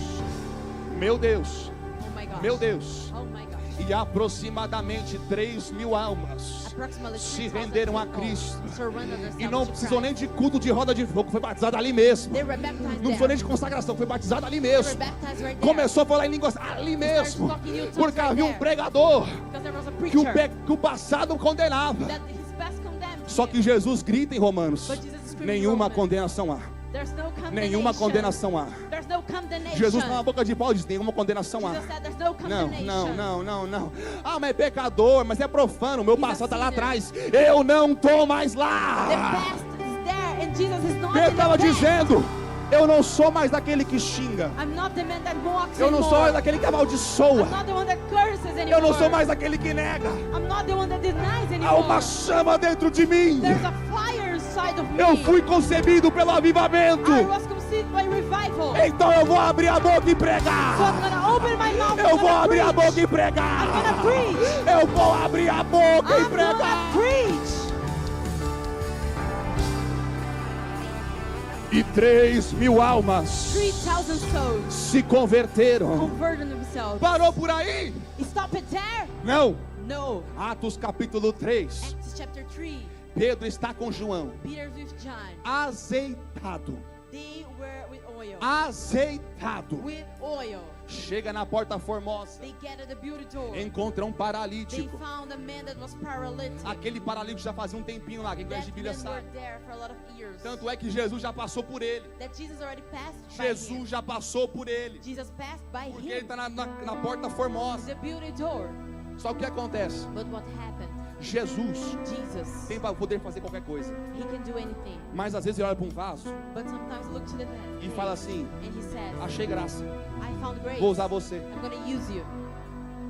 [SPEAKER 4] meu Deus,
[SPEAKER 3] Oh my gosh.
[SPEAKER 4] meu Deus.
[SPEAKER 3] Oh my gosh.
[SPEAKER 4] E aproximadamente 3.000 almas
[SPEAKER 3] Approximately
[SPEAKER 4] se
[SPEAKER 3] 3,000
[SPEAKER 4] renderam a
[SPEAKER 3] people
[SPEAKER 4] Cristo.
[SPEAKER 3] surrendered
[SPEAKER 4] E
[SPEAKER 3] themselves
[SPEAKER 4] não
[SPEAKER 3] to
[SPEAKER 4] precisou nem
[SPEAKER 3] Christ.
[SPEAKER 4] de culto de roda de fogo, foi batizado ali mesmo.
[SPEAKER 3] They were baptized
[SPEAKER 4] Não precisou nem
[SPEAKER 3] there.
[SPEAKER 4] de consagração, foi batizado ali
[SPEAKER 3] They were
[SPEAKER 4] mesmo.
[SPEAKER 3] baptized right there.
[SPEAKER 4] Começou a falar em línguas ali mesmo, porque havia um pregador
[SPEAKER 3] Because there was a
[SPEAKER 4] que
[SPEAKER 3] preacher
[SPEAKER 4] que o passado condenava.
[SPEAKER 3] that his past condemned
[SPEAKER 4] Só que
[SPEAKER 3] him.
[SPEAKER 4] Jesus grita em Romanos:
[SPEAKER 3] But Jesus screamed in
[SPEAKER 4] nenhuma
[SPEAKER 3] Romans,
[SPEAKER 4] condenação há.
[SPEAKER 3] There's no condemnation.
[SPEAKER 4] Nenhuma condenação há.
[SPEAKER 3] There's no condemnation.
[SPEAKER 4] Jesus na boca de Paulo diz: nenhuma condenação há.
[SPEAKER 3] Jesus said there's no
[SPEAKER 4] Não,
[SPEAKER 3] condemnation.
[SPEAKER 4] não. Ah, mas é pecador, mas é profano. Meu
[SPEAKER 3] He's a
[SPEAKER 4] passado está lá
[SPEAKER 3] sinner.
[SPEAKER 4] atrás. Eu não estou mais
[SPEAKER 3] The
[SPEAKER 4] lá.
[SPEAKER 3] past is there and Jesus is not
[SPEAKER 4] Pedro
[SPEAKER 3] in the
[SPEAKER 4] estava
[SPEAKER 3] past.
[SPEAKER 4] dizendo: eu não sou mais daquele que xinga.
[SPEAKER 3] I'm not the man that mocks
[SPEAKER 4] Eu não sou mais
[SPEAKER 3] anymore.
[SPEAKER 4] daquele que amaldiçoa.
[SPEAKER 3] I'm not the one that curses anymore.
[SPEAKER 4] Eu não sou mais daquele que nega.
[SPEAKER 3] I'm not the one that denies
[SPEAKER 4] Há
[SPEAKER 3] anymore.
[SPEAKER 4] uma chama dentro de mim.
[SPEAKER 3] There's a fire inside of me.
[SPEAKER 4] Eu fui concebido pelo avivamento.
[SPEAKER 3] I was conceived by revival.
[SPEAKER 4] Então eu vou abrir a boca e
[SPEAKER 3] So I'm
[SPEAKER 4] pregar.
[SPEAKER 3] gonna open my mouth.
[SPEAKER 4] Eu
[SPEAKER 3] I'm
[SPEAKER 4] vou
[SPEAKER 3] gonna
[SPEAKER 4] abrir a
[SPEAKER 3] preach.
[SPEAKER 4] boca e pregar.
[SPEAKER 3] I'm gonna preach.
[SPEAKER 4] Eu vou abrir a boca e
[SPEAKER 3] I'm
[SPEAKER 4] pregar.
[SPEAKER 3] gonna preach.
[SPEAKER 4] E 3.000 almas
[SPEAKER 3] 3,000 souls
[SPEAKER 4] se converteram.
[SPEAKER 3] converted themselves.
[SPEAKER 4] Parou por aí?
[SPEAKER 3] Stop it there?
[SPEAKER 4] Não.
[SPEAKER 3] No.
[SPEAKER 4] Atos capítulo 3.
[SPEAKER 3] Acts chapter 3.
[SPEAKER 4] Pedro está com João,
[SPEAKER 3] Peter with John.
[SPEAKER 4] azeitado.
[SPEAKER 3] They were with oil.
[SPEAKER 4] Azeitado.
[SPEAKER 3] With oil.
[SPEAKER 4] Chega na porta formosa,
[SPEAKER 3] They get at the beauty door.
[SPEAKER 4] encontra um
[SPEAKER 3] They
[SPEAKER 4] paralítico.
[SPEAKER 3] found a man that was paralytic.
[SPEAKER 4] Aquele paralítico já fazia um tempinho lá, quem conhece de
[SPEAKER 3] That
[SPEAKER 4] Bíblia
[SPEAKER 3] men were
[SPEAKER 4] sabe.
[SPEAKER 3] there for a lot of years.
[SPEAKER 4] Tanto é que Jesus já passou por ele.
[SPEAKER 3] That Jesus already passed by him.
[SPEAKER 4] Jesus já passou por ele.
[SPEAKER 3] Jesus passed by
[SPEAKER 4] Porque ele
[SPEAKER 3] him.
[SPEAKER 4] está na porta formosa.
[SPEAKER 3] The beauty door.
[SPEAKER 4] Só que o que acontece?
[SPEAKER 3] But what happened?
[SPEAKER 4] Jesus
[SPEAKER 3] Jesus,
[SPEAKER 4] tem para poder fazer qualquer coisa.
[SPEAKER 3] he can do anything.
[SPEAKER 4] Mas às vezes ele olha para um vaso
[SPEAKER 3] But sometimes look to the man.
[SPEAKER 4] e fala assim:
[SPEAKER 3] And he says,
[SPEAKER 4] achei graça,
[SPEAKER 3] I found grace.
[SPEAKER 4] vou usar você.
[SPEAKER 3] I'm going to use you.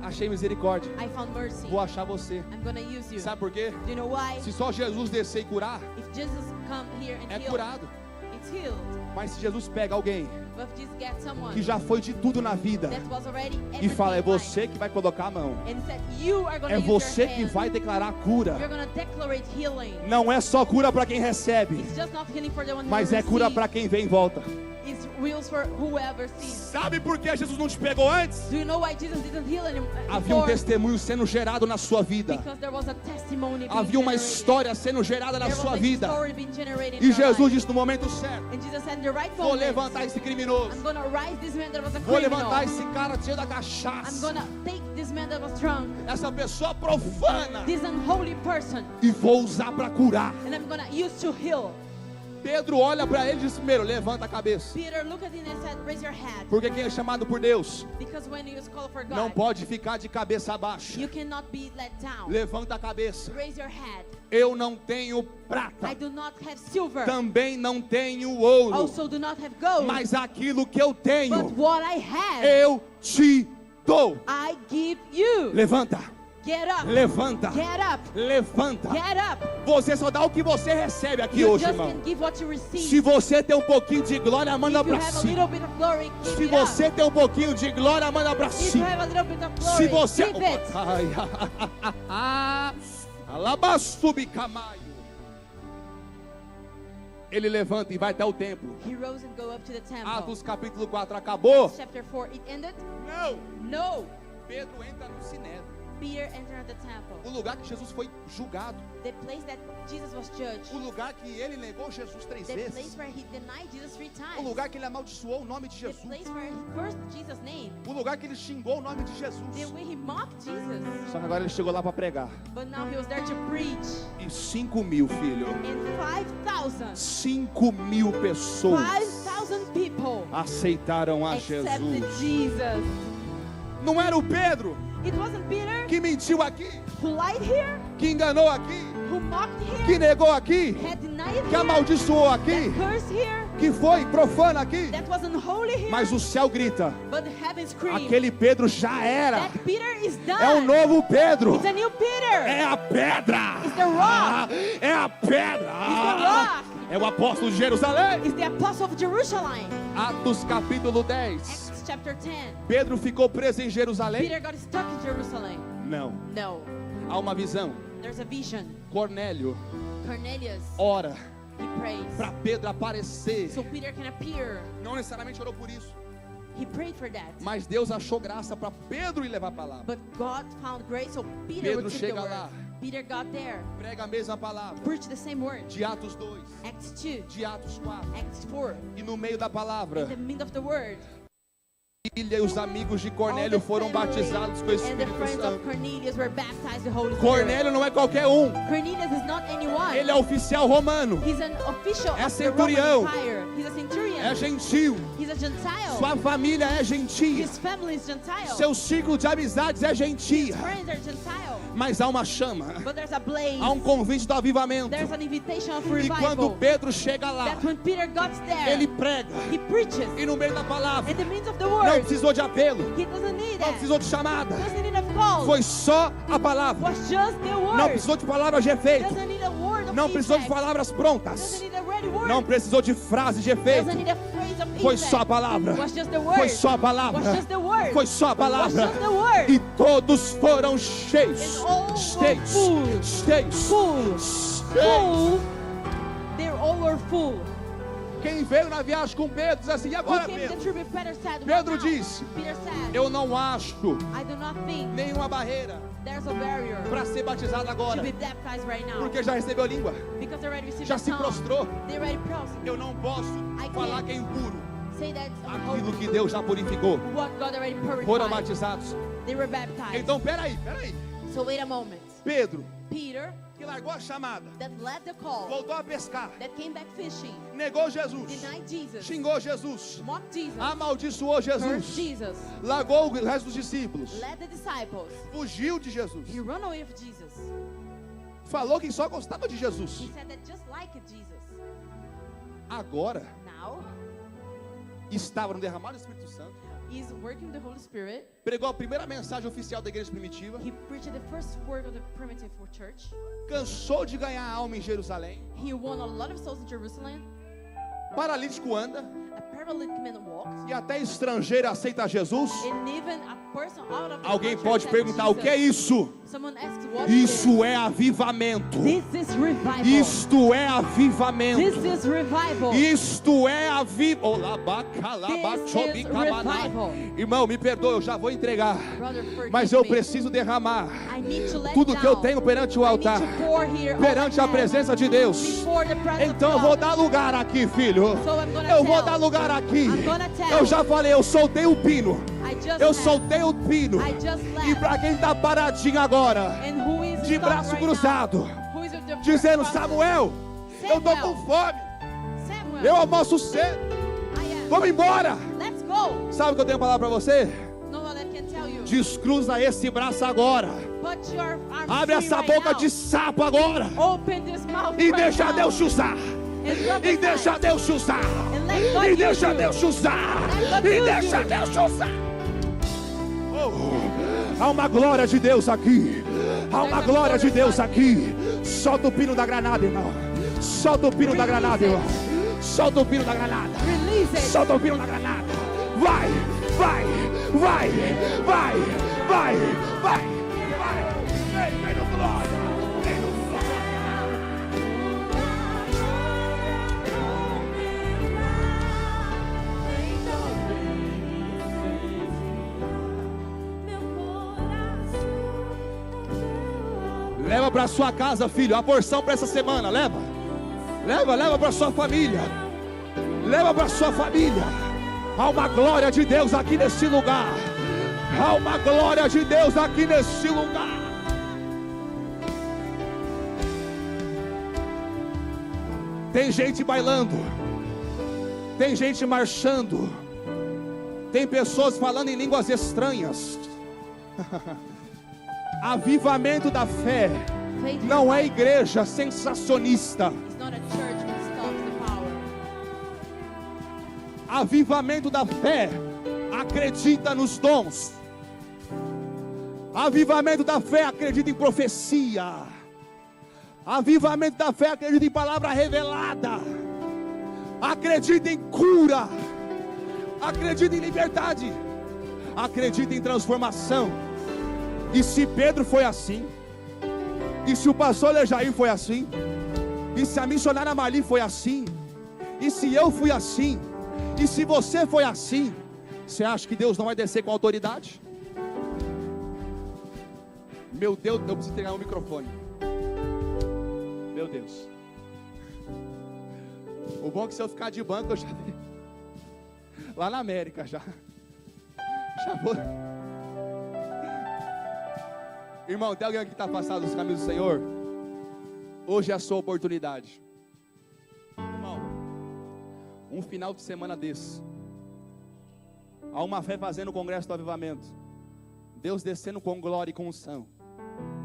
[SPEAKER 4] Achei misericórdia,
[SPEAKER 3] I found mercy.
[SPEAKER 4] vou achar você.
[SPEAKER 3] I'm going to use you.
[SPEAKER 4] Sabe por quê?
[SPEAKER 3] Do you know why?
[SPEAKER 4] Se só Jesus descer e curar,
[SPEAKER 3] If Jesus come here and
[SPEAKER 4] é
[SPEAKER 3] heal,
[SPEAKER 4] curado.
[SPEAKER 3] it's healed.
[SPEAKER 4] Mas se Jesus pega alguém
[SPEAKER 3] But if Jesus gets someone
[SPEAKER 4] que já foi de tudo na vida
[SPEAKER 3] that was already
[SPEAKER 4] e fala: é
[SPEAKER 3] everything in
[SPEAKER 4] você
[SPEAKER 3] life,
[SPEAKER 4] que vai colocar a mão,
[SPEAKER 3] and said, you are going
[SPEAKER 4] é
[SPEAKER 3] to use
[SPEAKER 4] você
[SPEAKER 3] your
[SPEAKER 4] que
[SPEAKER 3] hand.
[SPEAKER 4] vai declarar a cura.
[SPEAKER 3] You're going to declarate healing.
[SPEAKER 4] Não é só cura para quem recebe,
[SPEAKER 3] It's just not healing for the one who
[SPEAKER 4] mas é cura para quem vem em volta.
[SPEAKER 3] It's wills for whoever sees.
[SPEAKER 4] Sabe por que Jesus não te pegou antes?
[SPEAKER 3] Do you know why Jesus didn't heal him
[SPEAKER 4] Havia um
[SPEAKER 3] before?
[SPEAKER 4] testemunho sendo gerado na sua vida.
[SPEAKER 3] Because there was a testimony being
[SPEAKER 4] Havia uma
[SPEAKER 3] generated.
[SPEAKER 4] história sendo gerada na
[SPEAKER 3] There was
[SPEAKER 4] sua
[SPEAKER 3] a
[SPEAKER 4] vida.
[SPEAKER 3] story being generated in
[SPEAKER 4] E
[SPEAKER 3] your
[SPEAKER 4] Jesus
[SPEAKER 3] life.
[SPEAKER 4] disse no momento certo:
[SPEAKER 3] And Jesus said in the right
[SPEAKER 4] vou
[SPEAKER 3] moment,
[SPEAKER 4] levantar esse criminoso.
[SPEAKER 3] I'm going to rise this man that was a
[SPEAKER 4] Vou
[SPEAKER 3] criminal.
[SPEAKER 4] levantar esse cara cheio da
[SPEAKER 3] I'm
[SPEAKER 4] cachaça.
[SPEAKER 3] going to take this man that was drunk,
[SPEAKER 4] Essa pessoa profana.
[SPEAKER 3] this unholy person,
[SPEAKER 4] E vou usar para curar.
[SPEAKER 3] and I'm going to use to heal.
[SPEAKER 4] Pedro olha para ele e diz primeiro, levanta a cabeça.
[SPEAKER 3] Peter looked at him and said, raise your head.
[SPEAKER 4] Porque quem é chamado por Deus
[SPEAKER 3] Because when you call for God,
[SPEAKER 4] não pode ficar de cabeça baixa.
[SPEAKER 3] you cannot be let down.
[SPEAKER 4] Levanta a cabeça.
[SPEAKER 3] Raise your head.
[SPEAKER 4] Eu não tenho
[SPEAKER 3] I
[SPEAKER 4] prata,
[SPEAKER 3] do not have silver.
[SPEAKER 4] também não tenho ouro,
[SPEAKER 3] Also do not have gold.
[SPEAKER 4] mas aquilo que eu tenho,
[SPEAKER 3] But what I have,
[SPEAKER 4] eu te dou.
[SPEAKER 3] I give you.
[SPEAKER 4] Levanta,
[SPEAKER 3] Get up.
[SPEAKER 4] levanta,
[SPEAKER 3] Get up.
[SPEAKER 4] levanta.
[SPEAKER 3] Get up.
[SPEAKER 4] Você só dá o que você recebe aqui
[SPEAKER 3] You
[SPEAKER 4] hoje,
[SPEAKER 3] just
[SPEAKER 4] irmão.
[SPEAKER 3] can give what you receive.
[SPEAKER 4] Se você tem um pouquinho de glória, manda
[SPEAKER 3] If you
[SPEAKER 4] pra
[SPEAKER 3] have a
[SPEAKER 4] cima.
[SPEAKER 3] little bit of glory, give
[SPEAKER 4] Se
[SPEAKER 3] it up.
[SPEAKER 4] você tem um pouquinho de glória, manda pra
[SPEAKER 3] If you
[SPEAKER 4] cima.
[SPEAKER 3] have a little bit of
[SPEAKER 4] Se
[SPEAKER 3] glory,
[SPEAKER 4] você...
[SPEAKER 3] give it.
[SPEAKER 4] Alabastubicamaio. Ele levanta e vai até o templo.
[SPEAKER 3] He rose and go up to the temple.
[SPEAKER 4] Atos capítulo 4 acabou?
[SPEAKER 3] Chapter 4, it ended?
[SPEAKER 4] Não.
[SPEAKER 3] No.
[SPEAKER 4] Pedro entra no sinédrio,
[SPEAKER 3] Peter entered the temple.
[SPEAKER 4] o lugar que Jesus foi julgado,
[SPEAKER 3] The place that Jesus was judged.
[SPEAKER 4] o lugar que ele negou Jesus 3
[SPEAKER 3] The place
[SPEAKER 4] vezes,
[SPEAKER 3] where he denied Jesus 3
[SPEAKER 4] o
[SPEAKER 3] times.
[SPEAKER 4] lugar que ele amaldiçoou o nome de
[SPEAKER 3] The
[SPEAKER 4] Jesus,
[SPEAKER 3] place where he cursed Jesus' name.
[SPEAKER 4] o lugar que ele xingou o nome de Jesus.
[SPEAKER 3] The way he mocked Jesus.
[SPEAKER 4] Só que agora ele chegou lá para pregar.
[SPEAKER 3] But now he was there to preach.
[SPEAKER 4] E 5.000, filho,
[SPEAKER 3] And 5,000.
[SPEAKER 4] 5.000 pessoas
[SPEAKER 3] 5,000 people
[SPEAKER 4] aceitaram a
[SPEAKER 3] accepted
[SPEAKER 4] Jesus.
[SPEAKER 3] Jesus.
[SPEAKER 4] Não era o Pedro
[SPEAKER 3] It wasn't Peter
[SPEAKER 4] que mentiu aqui,
[SPEAKER 3] who lied here,
[SPEAKER 4] que enganou aqui,
[SPEAKER 3] who mocked here,
[SPEAKER 4] que negou aqui,
[SPEAKER 3] had denied
[SPEAKER 4] que
[SPEAKER 3] here,
[SPEAKER 4] amaldiçoou aqui,
[SPEAKER 3] that cursed here,
[SPEAKER 4] que foi profano aqui.
[SPEAKER 3] that wasn't holy here.
[SPEAKER 4] Mas o céu grita:
[SPEAKER 3] But heaven screamed,
[SPEAKER 4] aquele Pedro já era.
[SPEAKER 3] that Peter is done.
[SPEAKER 4] É o novo Pedro.
[SPEAKER 3] It's a new Peter.
[SPEAKER 4] É a pedra.
[SPEAKER 3] It's the rock.
[SPEAKER 4] É a pedra.
[SPEAKER 3] It's the rock.
[SPEAKER 4] É o apóstolo de Jerusalém.
[SPEAKER 3] It's the apostle of Jerusalem.
[SPEAKER 4] Atos capítulo 10.
[SPEAKER 3] Acts chapter 10.
[SPEAKER 4] Pedro ficou preso em Jerusalém?
[SPEAKER 3] Peter got stuck in Jerusalem.
[SPEAKER 4] Não.
[SPEAKER 3] No.
[SPEAKER 4] Há uma visão.
[SPEAKER 3] There's a vision.
[SPEAKER 4] Cornélio
[SPEAKER 3] Cornelius,
[SPEAKER 4] ora
[SPEAKER 3] he prays.
[SPEAKER 4] para Pedro aparecer.
[SPEAKER 3] So Peter can appear.
[SPEAKER 4] Não necessariamente orou por isso,
[SPEAKER 3] He prayed for that.
[SPEAKER 4] mas Deus achou graça para Pedro ir levar a palavra.
[SPEAKER 3] But God found grace, so Peter
[SPEAKER 4] Pedro
[SPEAKER 3] would take
[SPEAKER 4] chega
[SPEAKER 3] the word.
[SPEAKER 4] lá.
[SPEAKER 3] Peter got there,
[SPEAKER 4] Prega a mesma palavra.
[SPEAKER 3] preached the same word.
[SPEAKER 4] De Atos 2,
[SPEAKER 3] Acts 2,
[SPEAKER 4] de Atos 4.
[SPEAKER 3] Acts 4.
[SPEAKER 4] E no meio da palavra,
[SPEAKER 3] In the middle of the word,
[SPEAKER 4] Ilha e os amigos de Cornélio
[SPEAKER 3] all the
[SPEAKER 4] foram
[SPEAKER 3] family
[SPEAKER 4] batizados com o
[SPEAKER 3] and the
[SPEAKER 4] Espírito
[SPEAKER 3] friends of
[SPEAKER 4] Santo.
[SPEAKER 3] Cornelius were baptized with the Holy
[SPEAKER 4] Cornélio não é qualquer um.
[SPEAKER 3] Spirit. Cornelius is not anyone.
[SPEAKER 4] Ele é oficial romano.
[SPEAKER 3] He's an official
[SPEAKER 4] É
[SPEAKER 3] of the Roman
[SPEAKER 4] centurião.
[SPEAKER 3] Empire. He's a centurion.
[SPEAKER 4] É gentil.
[SPEAKER 3] He's a Gentile.
[SPEAKER 4] Sua família é gentia.
[SPEAKER 3] His family is Gentile.
[SPEAKER 4] Seu ciclo de amizades é
[SPEAKER 3] His
[SPEAKER 4] gentia.
[SPEAKER 3] friends are Gentile.
[SPEAKER 4] Mas há uma chama.
[SPEAKER 3] But there's a blaze.
[SPEAKER 4] Há um convite do avivamento.
[SPEAKER 3] There's an invitation of
[SPEAKER 4] E quando
[SPEAKER 3] revival.
[SPEAKER 4] Pedro chega lá,
[SPEAKER 3] That when Peter got there,
[SPEAKER 4] ele prega.
[SPEAKER 3] he preaches.
[SPEAKER 4] E no meio da palavra,
[SPEAKER 3] In the midst of the
[SPEAKER 4] não
[SPEAKER 3] word,
[SPEAKER 4] precisou de apelo.
[SPEAKER 3] he doesn't need
[SPEAKER 4] Não
[SPEAKER 3] that.
[SPEAKER 4] precisou de chamada.
[SPEAKER 3] Doesn't need a call.
[SPEAKER 4] Foi só a palavra.
[SPEAKER 3] Was just the word.
[SPEAKER 4] Não precisou de palavras de efeito.
[SPEAKER 3] Doesn't need a word of
[SPEAKER 4] Não precisou de
[SPEAKER 3] effect.
[SPEAKER 4] palavras
[SPEAKER 3] Doesn't
[SPEAKER 4] prontas.
[SPEAKER 3] need a ready word.
[SPEAKER 4] Não precisou de frases de efeito.
[SPEAKER 3] Doesn't need a phrase of
[SPEAKER 4] Foi
[SPEAKER 3] effect.
[SPEAKER 4] só a palavra.
[SPEAKER 3] Was just the word.
[SPEAKER 4] Foi só a palavra.
[SPEAKER 3] Was just the word.
[SPEAKER 4] Foi só a palavra.
[SPEAKER 3] Was just the word.
[SPEAKER 4] E todos foram cheios.
[SPEAKER 3] And all were
[SPEAKER 4] Cheios.
[SPEAKER 3] full.
[SPEAKER 4] Cheios.
[SPEAKER 3] Full.
[SPEAKER 4] Cheios.
[SPEAKER 3] Full. They all were full.
[SPEAKER 4] Quem veio na viagem com Pedro diz assim: e
[SPEAKER 3] Who
[SPEAKER 4] agora,
[SPEAKER 3] came to the
[SPEAKER 4] Pedro?
[SPEAKER 3] trip with Peter said,
[SPEAKER 4] Pedro
[SPEAKER 3] "What now?"
[SPEAKER 4] disse,
[SPEAKER 3] Peter said,
[SPEAKER 4] Eu não acho
[SPEAKER 3] I do not think
[SPEAKER 4] nenhuma barreira
[SPEAKER 3] there's a barrier
[SPEAKER 4] para ser batizado
[SPEAKER 3] to
[SPEAKER 4] agora.
[SPEAKER 3] be baptized right now.
[SPEAKER 4] Porque já recebeu língua.
[SPEAKER 3] Because they already received
[SPEAKER 4] Já
[SPEAKER 3] a
[SPEAKER 4] se
[SPEAKER 3] tongue.
[SPEAKER 4] prostrou.
[SPEAKER 3] They already prostrate.
[SPEAKER 4] Eu não posso falar que é impuro.
[SPEAKER 3] Say that
[SPEAKER 4] Aquilo que Deus já purificou.
[SPEAKER 3] what God already
[SPEAKER 4] Foram
[SPEAKER 3] purified.
[SPEAKER 4] batizados.
[SPEAKER 3] They were baptized.
[SPEAKER 4] Então, peraí.
[SPEAKER 3] So wait a moment.
[SPEAKER 4] Pedro,
[SPEAKER 3] Peter,
[SPEAKER 4] que largou a chamada,
[SPEAKER 3] that led the call,
[SPEAKER 4] voltou a pescar,
[SPEAKER 3] that came back fishing,
[SPEAKER 4] negou Jesus,
[SPEAKER 3] denied Jesus,
[SPEAKER 4] xingou Jesus,
[SPEAKER 3] mocked Jesus,
[SPEAKER 4] amaldiçoou
[SPEAKER 3] cursed
[SPEAKER 4] Jesus,
[SPEAKER 3] Jesus,
[SPEAKER 4] largou o resto dos discípulos,
[SPEAKER 3] led the disciples.
[SPEAKER 4] fugiu de Jesus,
[SPEAKER 3] He ran away with Jesus.
[SPEAKER 4] falou que só gostava de
[SPEAKER 3] He
[SPEAKER 4] Jesus.
[SPEAKER 3] said that just like Jesus.
[SPEAKER 4] Agora
[SPEAKER 3] Now,
[SPEAKER 4] estava no derramado do Espírito Santo,
[SPEAKER 3] he's working with the Holy Spirit.
[SPEAKER 4] pregou a primeira mensagem oficial da igreja primitiva,
[SPEAKER 3] He preached the first word of the primitive church.
[SPEAKER 4] cansou de ganhar alma em Jerusalém,
[SPEAKER 3] He won a lot of souls in Jerusalem.
[SPEAKER 4] paralítico anda,
[SPEAKER 3] A paralytic man walks.
[SPEAKER 4] e até estrangeiro aceita Jesus.
[SPEAKER 3] And even a person out of the
[SPEAKER 4] Alguém
[SPEAKER 3] country
[SPEAKER 4] pode
[SPEAKER 3] accepts
[SPEAKER 4] perguntar: o que é
[SPEAKER 3] Jesus.
[SPEAKER 4] isso?
[SPEAKER 3] Someone asks, what is
[SPEAKER 4] Isso é avivamento.
[SPEAKER 3] this? This is revival.
[SPEAKER 4] Isto é
[SPEAKER 3] This
[SPEAKER 4] avivamento.
[SPEAKER 3] is revival.
[SPEAKER 4] Isto é avivamento.
[SPEAKER 3] This is revival.
[SPEAKER 4] Irmão, me perdoe, eu já vou entregar.
[SPEAKER 3] Brother, forgive
[SPEAKER 4] Mas eu
[SPEAKER 3] me.
[SPEAKER 4] preciso derramar
[SPEAKER 3] I need to let
[SPEAKER 4] tudo que eu
[SPEAKER 3] down.
[SPEAKER 4] tenho perante o
[SPEAKER 3] I need
[SPEAKER 4] altar,
[SPEAKER 3] to pour here all
[SPEAKER 4] perante
[SPEAKER 3] I
[SPEAKER 4] a
[SPEAKER 3] have
[SPEAKER 4] presença de Deus.
[SPEAKER 3] before the presence
[SPEAKER 4] Então eu
[SPEAKER 3] of
[SPEAKER 4] vou
[SPEAKER 3] God.
[SPEAKER 4] dar lugar aqui, filho.
[SPEAKER 3] So I'm gonna
[SPEAKER 4] Eu vou
[SPEAKER 3] tell.
[SPEAKER 4] dar lugar aqui.
[SPEAKER 3] I'm gonna tell.
[SPEAKER 4] Eu já falei, eu soltei o pino.
[SPEAKER 3] I just
[SPEAKER 4] Eu
[SPEAKER 3] left.
[SPEAKER 4] soltei o pino.
[SPEAKER 3] I just
[SPEAKER 4] E
[SPEAKER 3] left.
[SPEAKER 4] para quem está paradinho agora,
[SPEAKER 3] And who is
[SPEAKER 4] de
[SPEAKER 3] stuck
[SPEAKER 4] braço
[SPEAKER 3] right
[SPEAKER 4] cruzado,
[SPEAKER 3] now? Who is with the
[SPEAKER 4] dizendo:
[SPEAKER 3] cross?
[SPEAKER 4] Samuel, eu tô com fome. Eu almoço cedo. Vamos embora.
[SPEAKER 3] Let's go.
[SPEAKER 4] Sabe o que eu tenho palavra para você?
[SPEAKER 3] No one that can tell you.
[SPEAKER 4] Descruza esse braço agora.
[SPEAKER 3] Put your arms
[SPEAKER 4] Abre
[SPEAKER 3] free
[SPEAKER 4] essa
[SPEAKER 3] right
[SPEAKER 4] boca
[SPEAKER 3] now.
[SPEAKER 4] de sapo agora.
[SPEAKER 3] Open this mouth
[SPEAKER 4] E
[SPEAKER 3] right
[SPEAKER 4] deixa
[SPEAKER 3] now.
[SPEAKER 4] Deus te usar. E deixa Deus te usar. E deixa Deus te usar. E deixa Deus te usar. Há uma glória de Deus aqui. Há uma glória de Deus aqui. Solta o pino da granada, irmão. Solta o pino da granada, irmão. Solta o pino da granada. Solta o pino da granada. Vai, vai, vai, vai, vai, vai, vai. Vem no glória. Vem no glória. Leva para sua casa, filho, a porção para essa semana. Leva para sua família. Leva para sua família. Há uma glória de Deus aqui nesse lugar. Há uma glória de Deus aqui nesse lugar. Tem gente bailando. Tem gente marchando. Tem pessoas falando em línguas estranhas. Avivamento da fé não é igreja sensacionista. Avivamento da fé acredita nos dons. Avivamento da fé acredita em profecia. Avivamento da fé acredita em palavra revelada. Acredita em cura. Acredita em liberdade. Acredita em transformação. E se Pedro foi assim, e se o pastor Lejair foi assim, e se a missionária Mali foi assim, e se eu fui assim, e se você foi assim, você acha que Deus não vai descer com autoridade? Meu Deus, eu preciso pegar um microfone. Meu Deus. O bom é que se eu ficar de banco, eu já lá na América já vou. Irmão, tem alguém aqui que está passado dos caminhos do Senhor? Hoje é a sua oportunidade. Irmão, um final de semana desse, há uma fé fazendo o congresso do avivamento, Deus descendo com glória e com unção.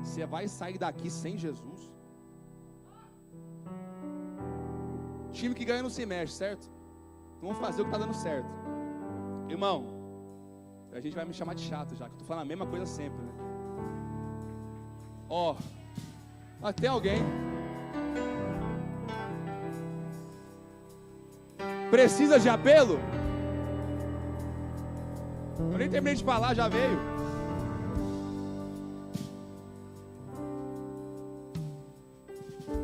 [SPEAKER 4] Você vai sair daqui sem Jesus? Time que ganha não se mexe, certo? Vamos fazer o que está dando certo. Irmão, a gente vai me chamar de chato já, que eu estou falando a mesma coisa sempre, né? Ó, tem alguém precisa de apelo? Eu nem terminei de falar, já veio.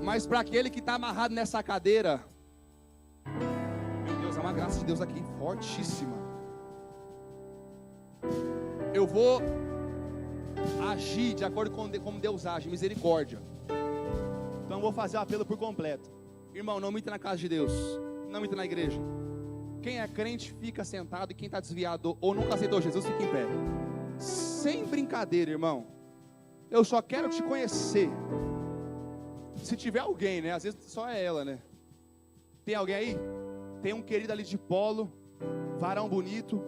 [SPEAKER 4] Mas para aquele que está amarrado nessa cadeira, meu Deus, há uma graça de Deus aqui fortíssima. Eu vou agir de acordo com como Deus age, misericórdia. Então eu vou fazer o apelo por completo. Irmão, não entra na casa de Deus, não entra na igreja. Quem é crente fica sentado, e quem está desviado ou nunca aceitou Jesus fica em pé. Sem brincadeira, irmão. Eu só quero te conhecer. Se tiver alguém, né? Às vezes só é ela, né? Tem alguém aí? Tem um querido ali de polo, varão bonito,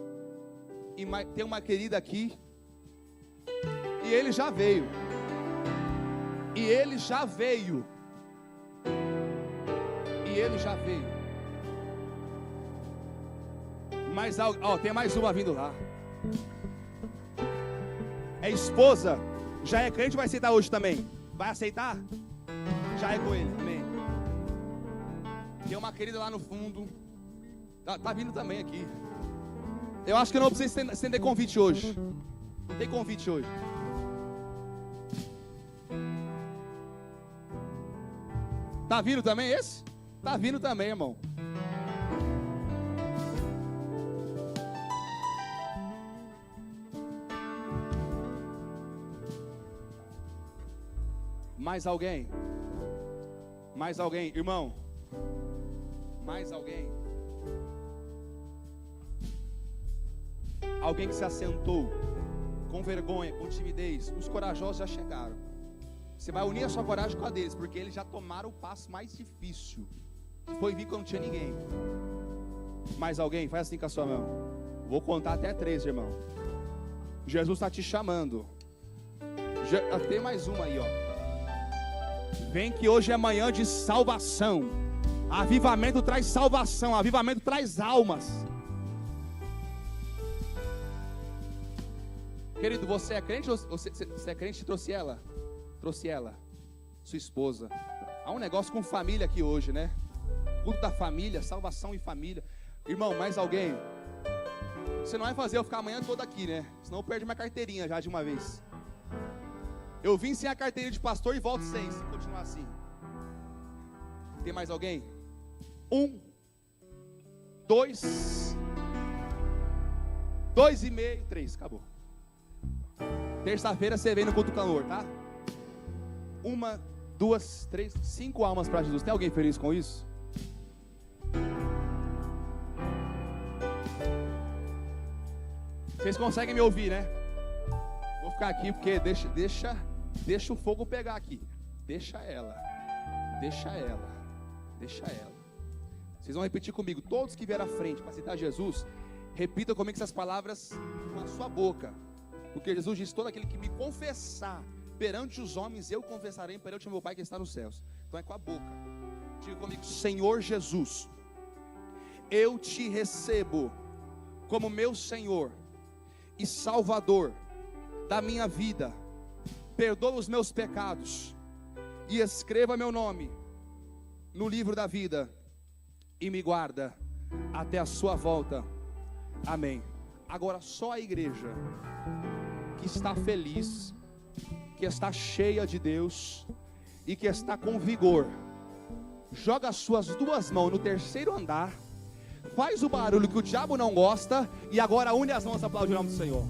[SPEAKER 4] e tem uma querida aqui. E ele já veio. E ele já veio. E ele já veio. Mas tem mais uma vindo lá. É esposa. Já é crente, vai aceitar hoje também? Vai aceitar? Já é com ele, amém. Tem uma querida lá no fundo. Tá vindo também aqui. Eu acho que eu não preciso estender convite hoje. Não tem convite hoje. Tá vindo também esse? Tá vindo também, irmão. Mais alguém? Mais alguém, irmão? Mais alguém? Alguém que se assentou com vergonha, com timidez. Os corajosos já chegaram. Você vai unir a sua coragem com a deles, porque eles já tomaram o passo mais difícil.
[SPEAKER 2] Foi vir quando não tinha ninguém. Mais alguém? Faz assim com a sua mão. Vou contar até 3, irmão. Jesus está te chamando. Tem mais uma aí, ó. Vem que hoje é manhã de salvação. Avivamento traz salvação. Avivamento traz almas. Querido, você é crente? Você é crente? Trouxe ela? Trouxe ela. Sua esposa. Há um negócio com família aqui hoje, né? Culto da família, salvação e família. Irmão, mais alguém? Você não vai fazer eu ficar a manhã toda aqui, né? Senão eu perdo minha carteirinha já de uma vez. Eu vim sem a carteirinha de pastor e volto sem, se continuar assim. Tem mais alguém? 1, 2, 2,5, 3, acabou. Terça-feira você vem no culto do clamor, tá? 1, 2, 3, 5 almas para Jesus. Tem alguém feliz com isso? Vocês conseguem me ouvir, né? Vou ficar aqui porque deixa o fogo pegar aqui. Deixa ela. Vocês vão repetir comigo. Todos que vieram à frente para citar Jesus, repitam comigo essas palavras com a sua boca. Porque Jesus disse: todo aquele que me confessar perante os homens, eu confessarei perante o meu Pai que está nos céus. Então é com a boca. Diga comigo: Senhor Jesus, eu te recebo como meu Senhor e Salvador da minha vida. Perdoa os meus pecados e escreva meu nome no livro da vida e me guarda até a sua volta. Amém. Agora só a igreja que está feliz, que está cheia de Deus e que está com vigor, joga as suas 2 mãos no 3º andar, faz o barulho que o diabo não gosta e agora une as mãos, aplaude o nome do Senhor.